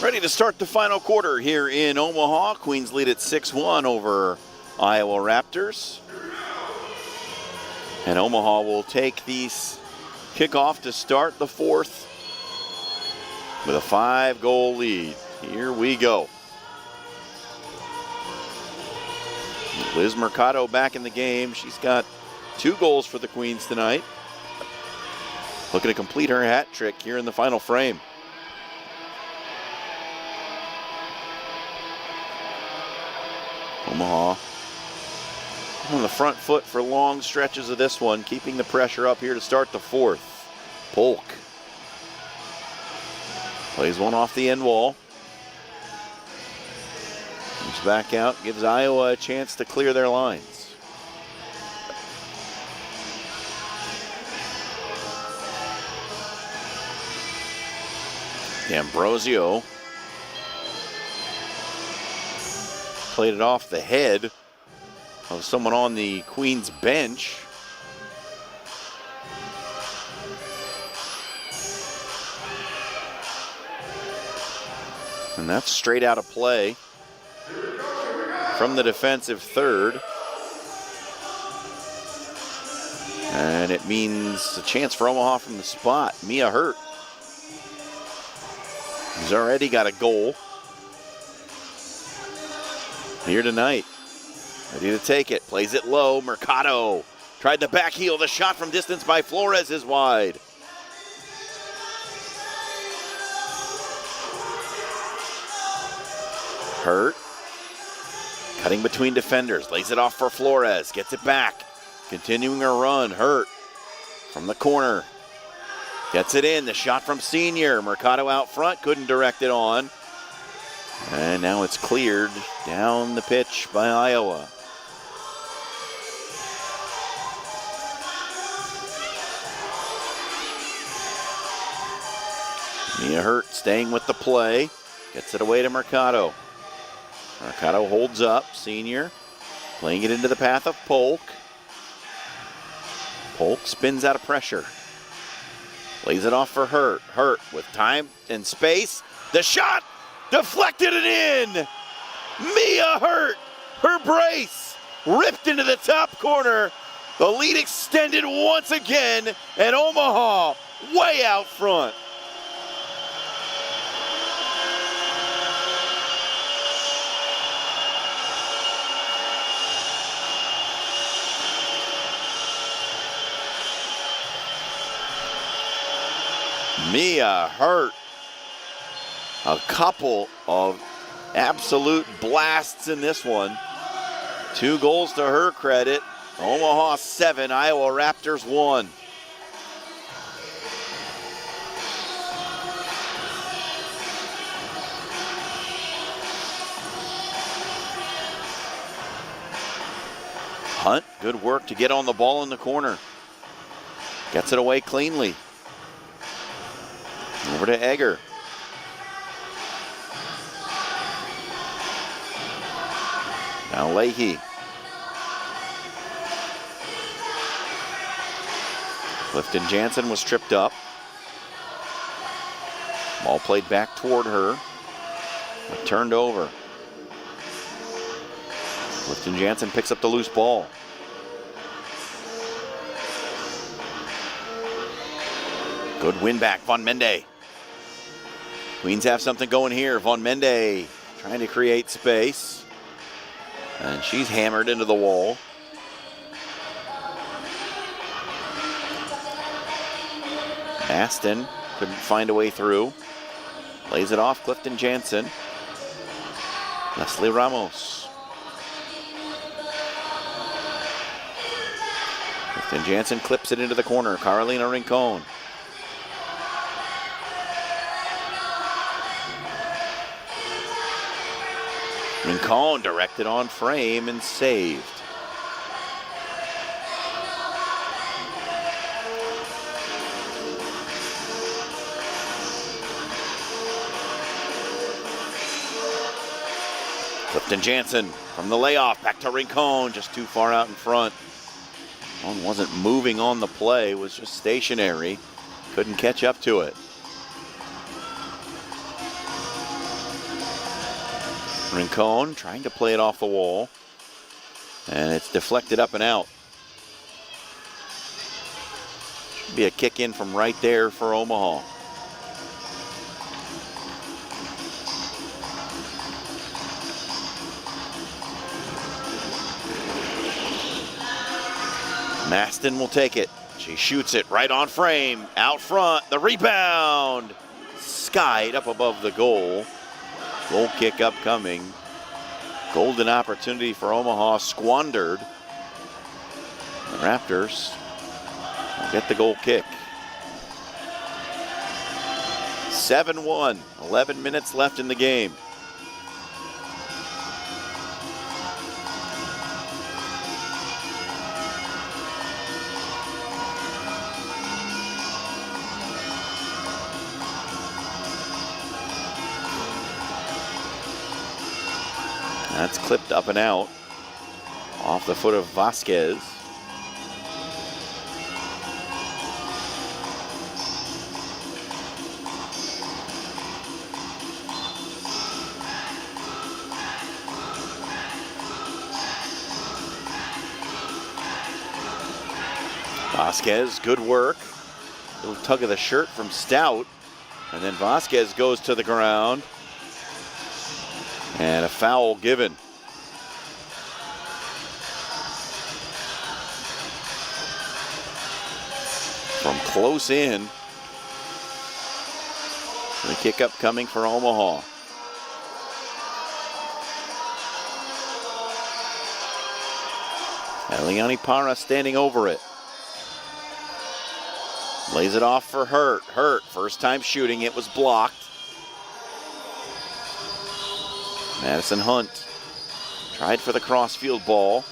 Ready to start the final quarter here in Omaha. Queens lead at 6-1 over Iowa Raptors. And Omaha will take the kickoff to start the fourth with a 5-goal lead. Here we go. Liz Mercado back in the game. She's got 2 goals for the Queens tonight. Looking to complete her hat trick here in the final frame. Omaha on the front foot for long stretches of this one, keeping the pressure up here to start the fourth. Polk plays one off the end wall. Comes back out, gives Iowa a chance to clear their lines. D'Ambrosio played it off the head of someone on the Queens bench. And that's straight out of play from the defensive third. And it means a chance for Omaha from the spot. Mia Hurt, who's already got a goal here tonight. Ready to take it. Plays it low. Mercado tried the back heel. The shot from distance by Flores is wide. Hurt. Cutting between defenders. Lays it off for Flores. Gets it back. Continuing her run. Hurt from the corner. Gets it in. The shot from Senior. Mercado out front. Couldn't direct it on. And now it's cleared down the pitch by Iowa. Mia Hurt staying with the play. Gets it away to Mercado. Mercado holds up. Senior playing it into the path of Polk. Polk spins out of pressure. Lays it off for Hurt. Hurt with time and space. The shot! Deflected it in! Mia Hurt, her brace, ripped into the top corner. The lead extended once again, and Omaha way out front. Mia Hurt. A couple of absolute blasts in this one. 2 goals to her credit. Omaha 7, Iowa Raptors 1. Hunt, good work to get on the ball in the corner. Gets it away cleanly. Over to Egger. Now Leahy. Clifton Jansen was tripped up. Ball played back toward her, but turned over. Clifton Jansen picks up the loose ball. Good win back, Von Mende. Queens have something going here. Von Mende trying to create space. And she's hammered into the wall. Aston couldn't find a way through. Lays it off, Clifton Jansen. Leslie Ramos. Clifton Jansen clips it into the corner. Carolina Rincon. Rincon directed on frame and saved. Clifton Jansen from the layoff, back to Rincon, just too far out in front. One wasn't moving on the play, was just stationary. Couldn't catch up to it. Rincon trying to play it off the wall. And it's deflected up and out. Should be a kick in from right there for Omaha. Maston will take it. She shoots it right on frame. Out front. The rebound. Skied up above the goal. Goal kick upcoming. Golden opportunity for Omaha squandered. The Raptors will get the goal kick. 7-1. 11 minutes left in the game. That's clipped up and out off the foot of Vasquez. Vasquez, good work. Little tug of the shirt from Stout. And then Vasquez goes to the ground. And a foul given. From close in. The kick up coming for Omaha. Eliani Parra standing over it. Lays it off for Hurt. Hurt, first time shooting, it was blocked. Madison Hunt tried for the crossfield ball.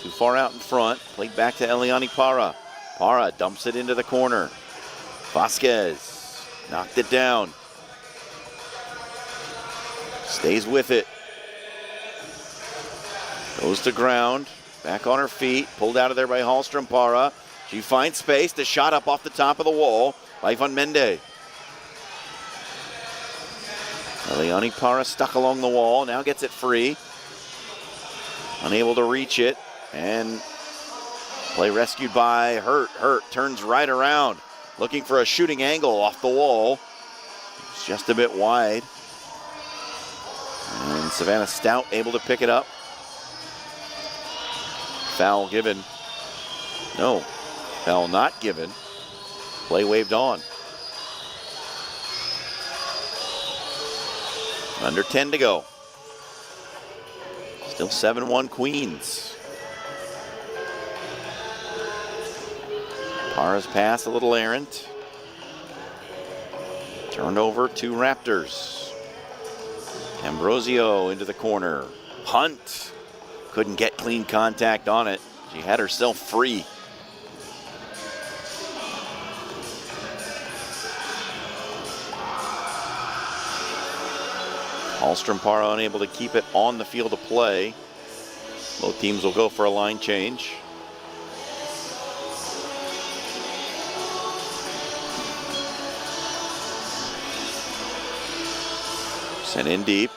Too far out in front. Played back to Eliani Parra. Parra dumps it into the corner. Vasquez knocked it down. Stays with it. Goes to ground. Back on her feet. Pulled out of there by Hallstrom Parra. She finds space. The shot up off the top of the wall by Von Mende. Eliani Parra stuck along the wall, now gets it free. Unable to reach it, and play rescued by Hurt. Hurt turns right around, looking for a shooting angle off the wall. It's just a bit wide. And Savannah Stout able to pick it up. Foul given. No, foul not given. Play waved on. Under 10 to go. Still 7-1 Queens. Parra's pass a little errant. Turned over to Raptors. Ambrosio into the corner. Hunt couldn't get clean contact on it. She had herself free. Hallstrom Parra unable to keep it on the field of play. Both teams will go for a line change. Sent in deep.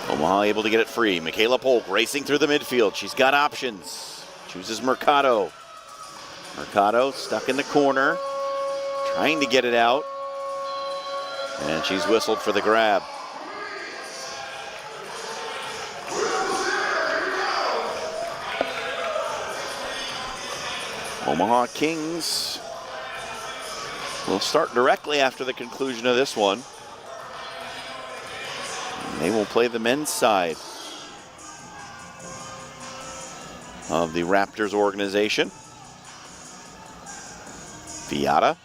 Omaha able to get it free. Michaela Polk racing through the midfield. She's got options. Chooses Mercado. Mercado stuck in the corner, trying to get it out. And she's whistled for the grab. Omaha Kings will start directly after the conclusion of this one. And they will play the men's side of the Raptors organization. Viata.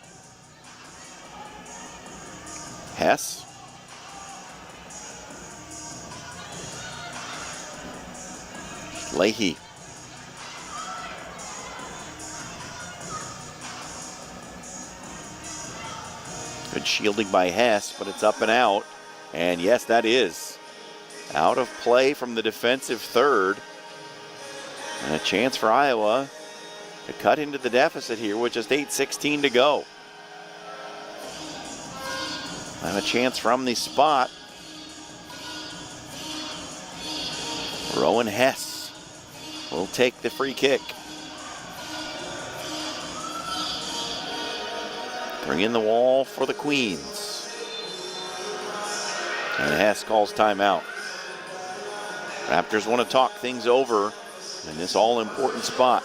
Hess. Leahy. Good shielding by Hess, but it's up and out. And yes, that is out of play from the defensive third. And a chance for Iowa to cut into the deficit here with just 8:16 to go. And a chance from the spot. Rowan Hess will take the free kick. Bring in the wall for the Queens. And Hess calls timeout. Raptors want to talk things over in this all-important spot.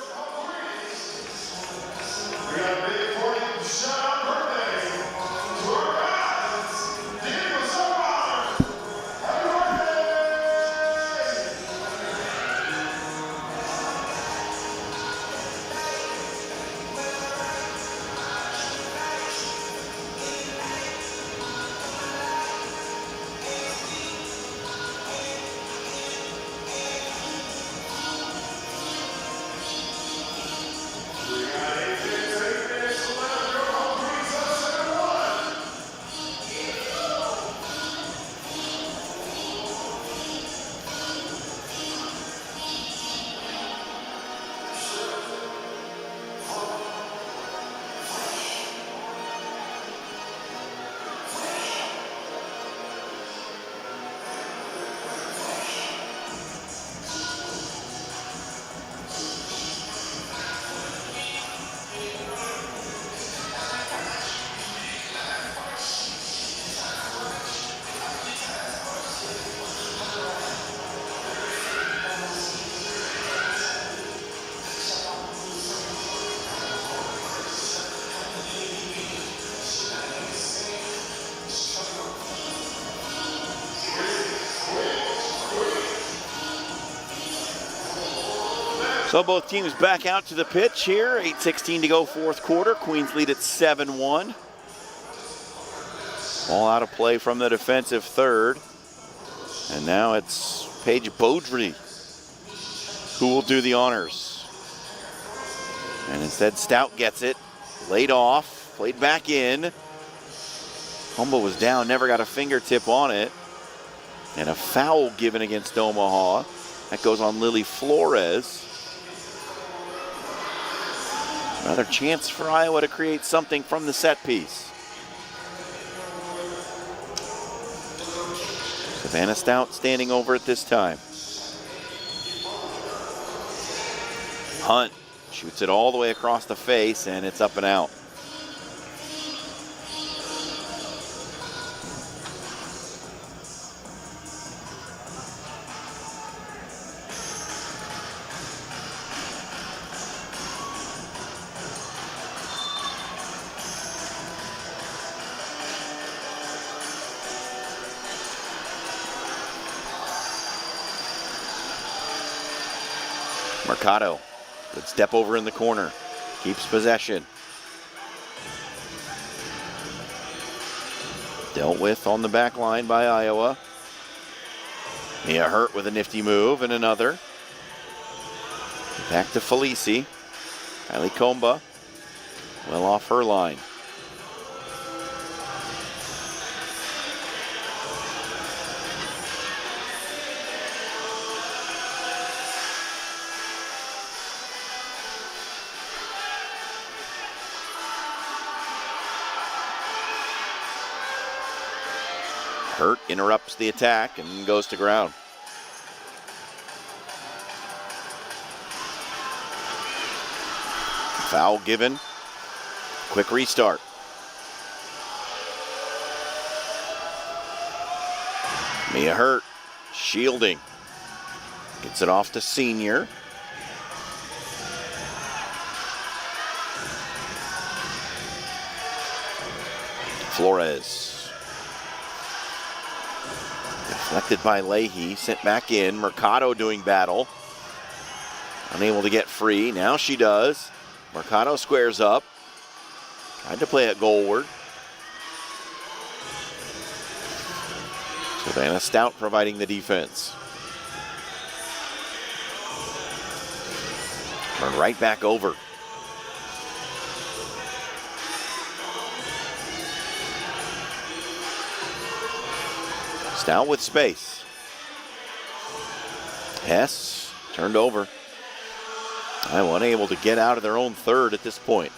So both teams back out to the pitch here. 8:16 to go, fourth quarter. Queens lead at 7-1. All out of play from the defensive third. And now it's Paige Beaudry who will do the honors. And instead Stout gets it. Laid off, played back in. Humble was down, never got a fingertip on it. And a foul given against Omaha. That goes on Lily Flores. Another chance for Iowa to create something from the set piece. Savannah Stout standing over at this time. Hunt shoots it all the way across the face, and it's up and out. Mercado, good step over in the corner, keeps possession. Dealt with on the back line by Iowa. Mia Hurt with a nifty move and another. Back to Felici. Kylie Comba, well off her line. Hurt interrupts the attack and goes to ground. Foul given. Quick restart. Mia Hurt shielding. Gets it off to Senior. Flores. Deflected by Leahy, sent back in. Mercado doing battle. Unable to get free. Now she does. Mercado squares up. Tried to play it goalward. Savannah Stout providing the defense. Turn right back over. Stout with space. Hess turned over. Iowa unable to get out of their own third at this point.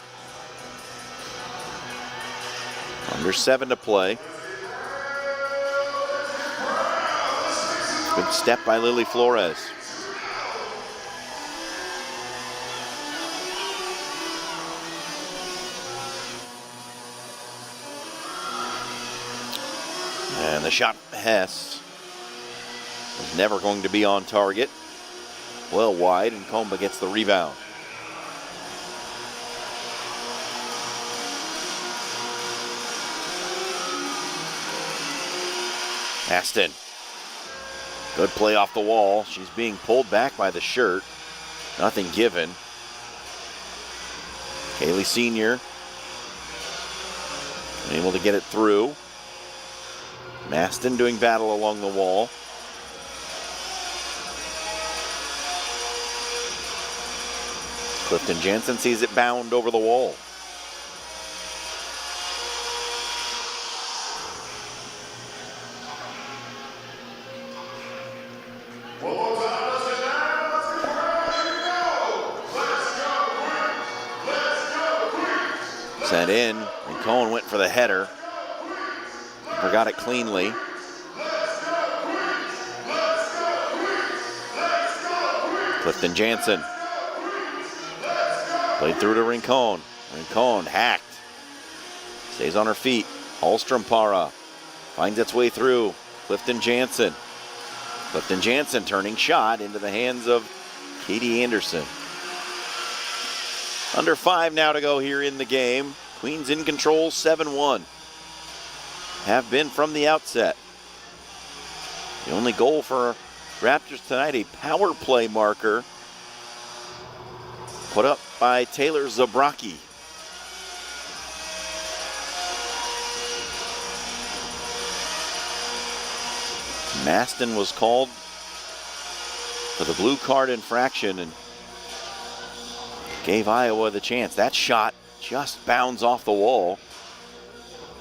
Under 7 to play. Good step by Lily Flores. And the shot from Hess was never going to be on target. Well wide, and Comba gets the rebound. Aston. Good play off the wall. She's being pulled back by the shirt. Nothing given. Kaylee Senior able to get it through. Maston doing battle along the wall. Clifton Jansen sees it bound over the wall. Sent in, and Cohen went for the header. Forgot it cleanly. Clifton Jansen. Played through to Rincon. Rincon hacked. Stays on her feet. Hallstrom Para finds its way through. Clifton Jansen. Clifton Jansen turning shot into the hands of Katie Anderson. Under 5 now to go here in the game. Queens in control, 7-1. Have been from the outset. The only goal for Raptors tonight, a power play marker put up by Taylor Zabraki. Maston was called for the blue card infraction and gave Iowa the chance. That shot just bounds off the wall,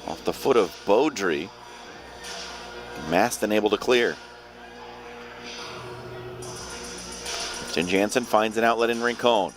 off the foot of Beaudry. Maston able to clear. Clifton Jansen finds an outlet in Rincon.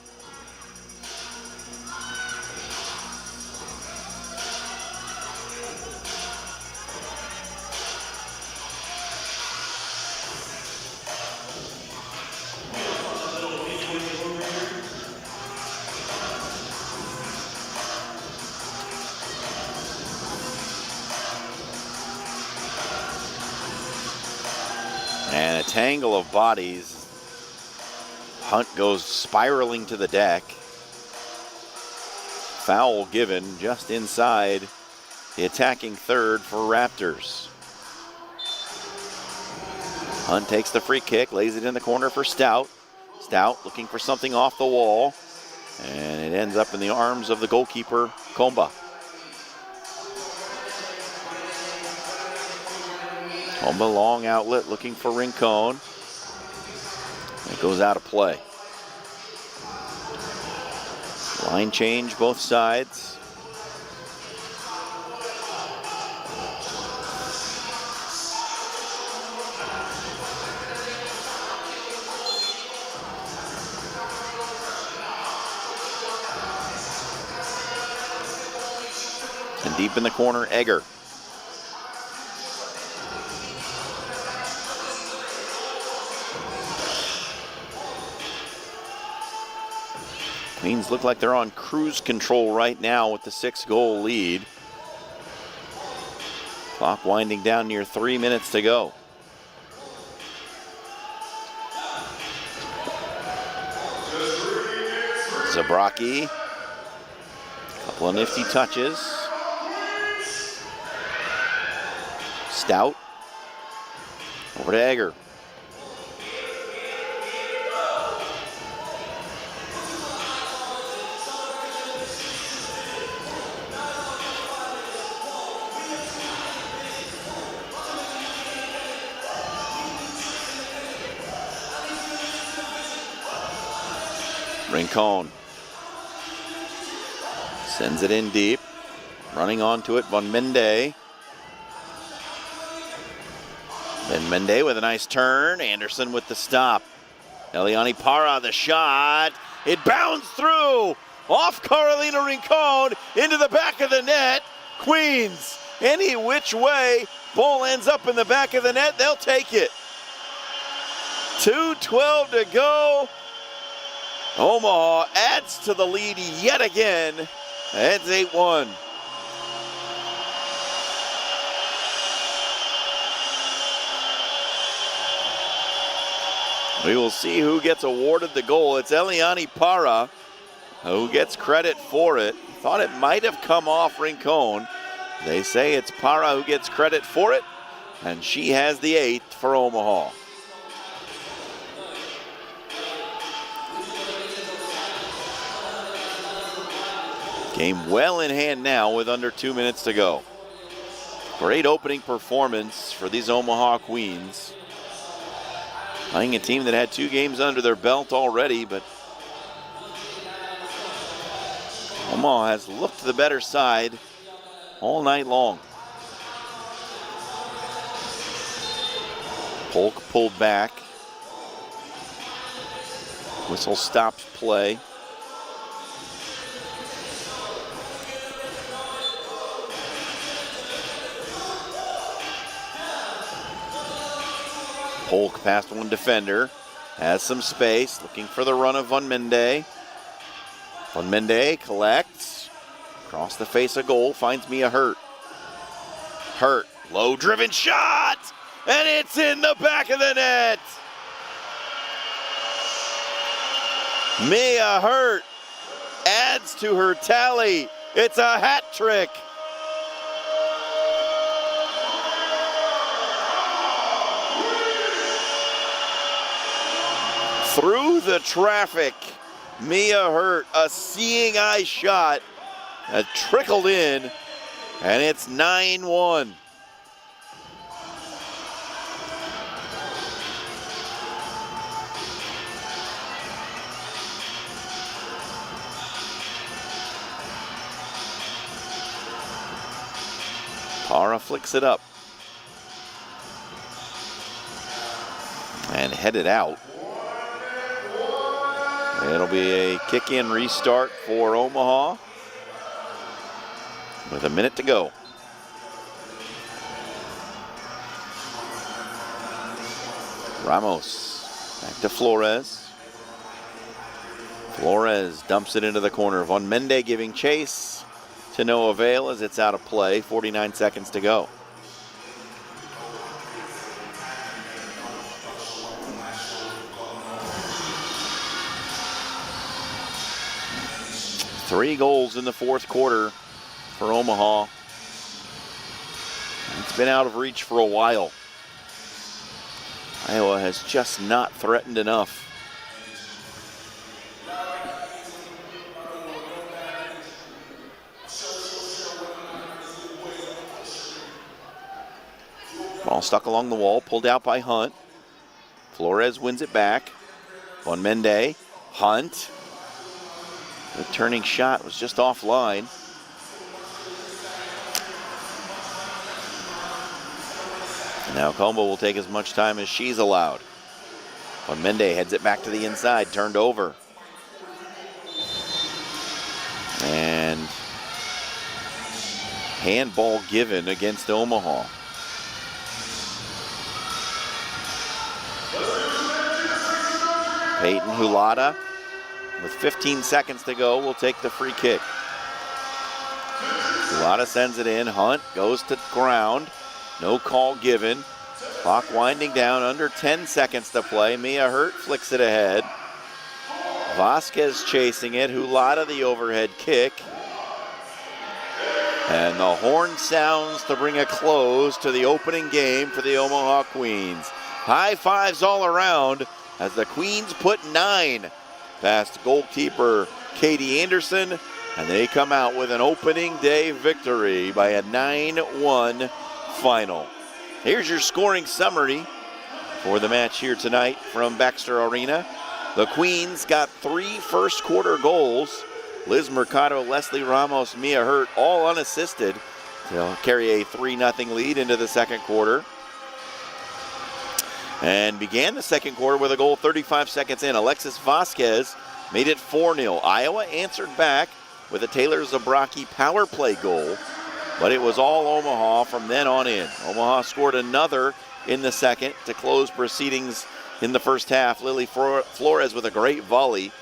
And a tangle of bodies. Hunt goes spiraling to the deck. Foul given just inside the attacking third for Raptors. Hunt takes the free kick, lays it in the corner for Stout. Stout looking for something off the wall, and it ends up in the arms of the goalkeeper, Comba. Comba long outlet looking for Rincon. It goes out of play. Line change both sides. And deep in the corner, Egger. Queens look like they're on cruise control right now with the 6-goal lead. Clock winding down near 3 minutes to go. Zabraki. Couple of nifty touches. Stout. Over to Egger. Rincon sends it in deep. Running onto it, Von Mende. Then Mende with a nice turn. Anderson with the stop. Eliani Para, the shot. It bounds through. Off Carolina Rincon into the back of the net. Queens, any which way. Ball ends up in the back of the net. They'll take it. 2:12 to go. Omaha adds to the lead yet again. It's 8-1. We will see who gets awarded the goal. It's Eliani Para who gets credit for it. Thought it might have come off Rincon. They say it's Para who gets credit for it, and she has the 8th for Omaha. Game well in hand now with under 2 minutes to go. Great opening performance for these Omaha Queens. Playing a team that had 2 games under their belt already, but Omaha has looked the better side all night long. Polk pulled back. Whistle stops play. Polk past one defender, has some space, looking for the run of Von Mende. Von Mende collects, across the face of goal, finds Mia Hurt. Hurt, low driven shot, and it's in the back of the net. Mia Hurt adds to her tally. It's a hat trick. Through the traffic, Mia Hurt, a seeing eye shot, trickled in, and it's 9-1. Para flicks it up and headed out. It'll be a kick-in restart for Omaha with a minute to go. Ramos back to Flores. Flores dumps it into the corner. Von Mende giving chase to no avail as it's out of play. 49 seconds to go. Three goals in the fourth quarter for Omaha. It's been out of reach for a while. Iowa has just not threatened enough. Ball stuck along the wall, pulled out by Hunt. Flores wins it back. On Mende, Hunt. The turning shot was just offline. And now Combo will take as much time as she's allowed. On Mende heads it back to the inside, turned over. And handball given against Omaha. Peyton Hulata, with 15 seconds to go, will take the free kick. Hulata sends it in. Hunt goes to ground. No call given. Clock winding down, under 10 seconds to play. Mia Hurt flicks it ahead. Vasquez chasing it. Hulata the overhead kick. And the horn sounds to bring a close to the opening game for the Omaha Queens. High fives all around as the Queens put 9 past goalkeeper Katie Anderson, and they come out with an opening day victory by a 9-1 final. Here's your scoring summary for the match here tonight from Baxter Arena. The Queens got 3 first quarter goals. Liz Mercado, Leslie Ramos, Mia Hurt, all unassisted. They'll carry a 3-0 lead into the second quarter. And began the second quarter with a goal 35 seconds in. Alexis Vasquez made it 4-0. Iowa answered back with a Taylor Zabraki power play goal, but it was all Omaha from then on in. Omaha scored another in the second to close proceedings in the first half. Lily Flores with a great volley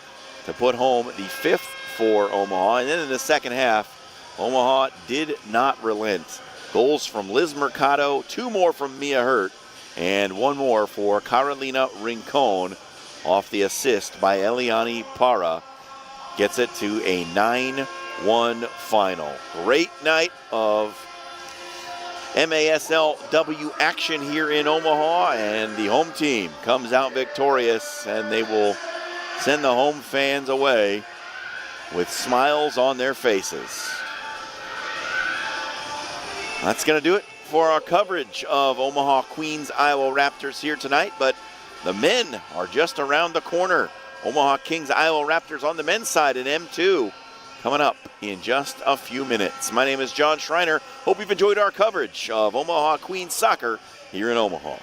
to put home the 5th for Omaha. And then in the second half, Omaha did not relent. Goals from Liz Mercado, 2 more from Mia Hurt, and 1 more for Carolina Rincon off the assist by Eliani Parra. Gets it to a 9-1 final. Great night of MASLW action here in Omaha, and the home team comes out victorious, and they will send the home fans away with smiles on their faces. That's going to do it for our coverage of Omaha Queens Iowa Raptors here tonight, but the men are just around the corner. Omaha Kings Iowa Raptors on the men's side in M2 coming up in just a few minutes. My name is John Schreiner. Hope you've enjoyed our coverage of Omaha Queens soccer here in Omaha.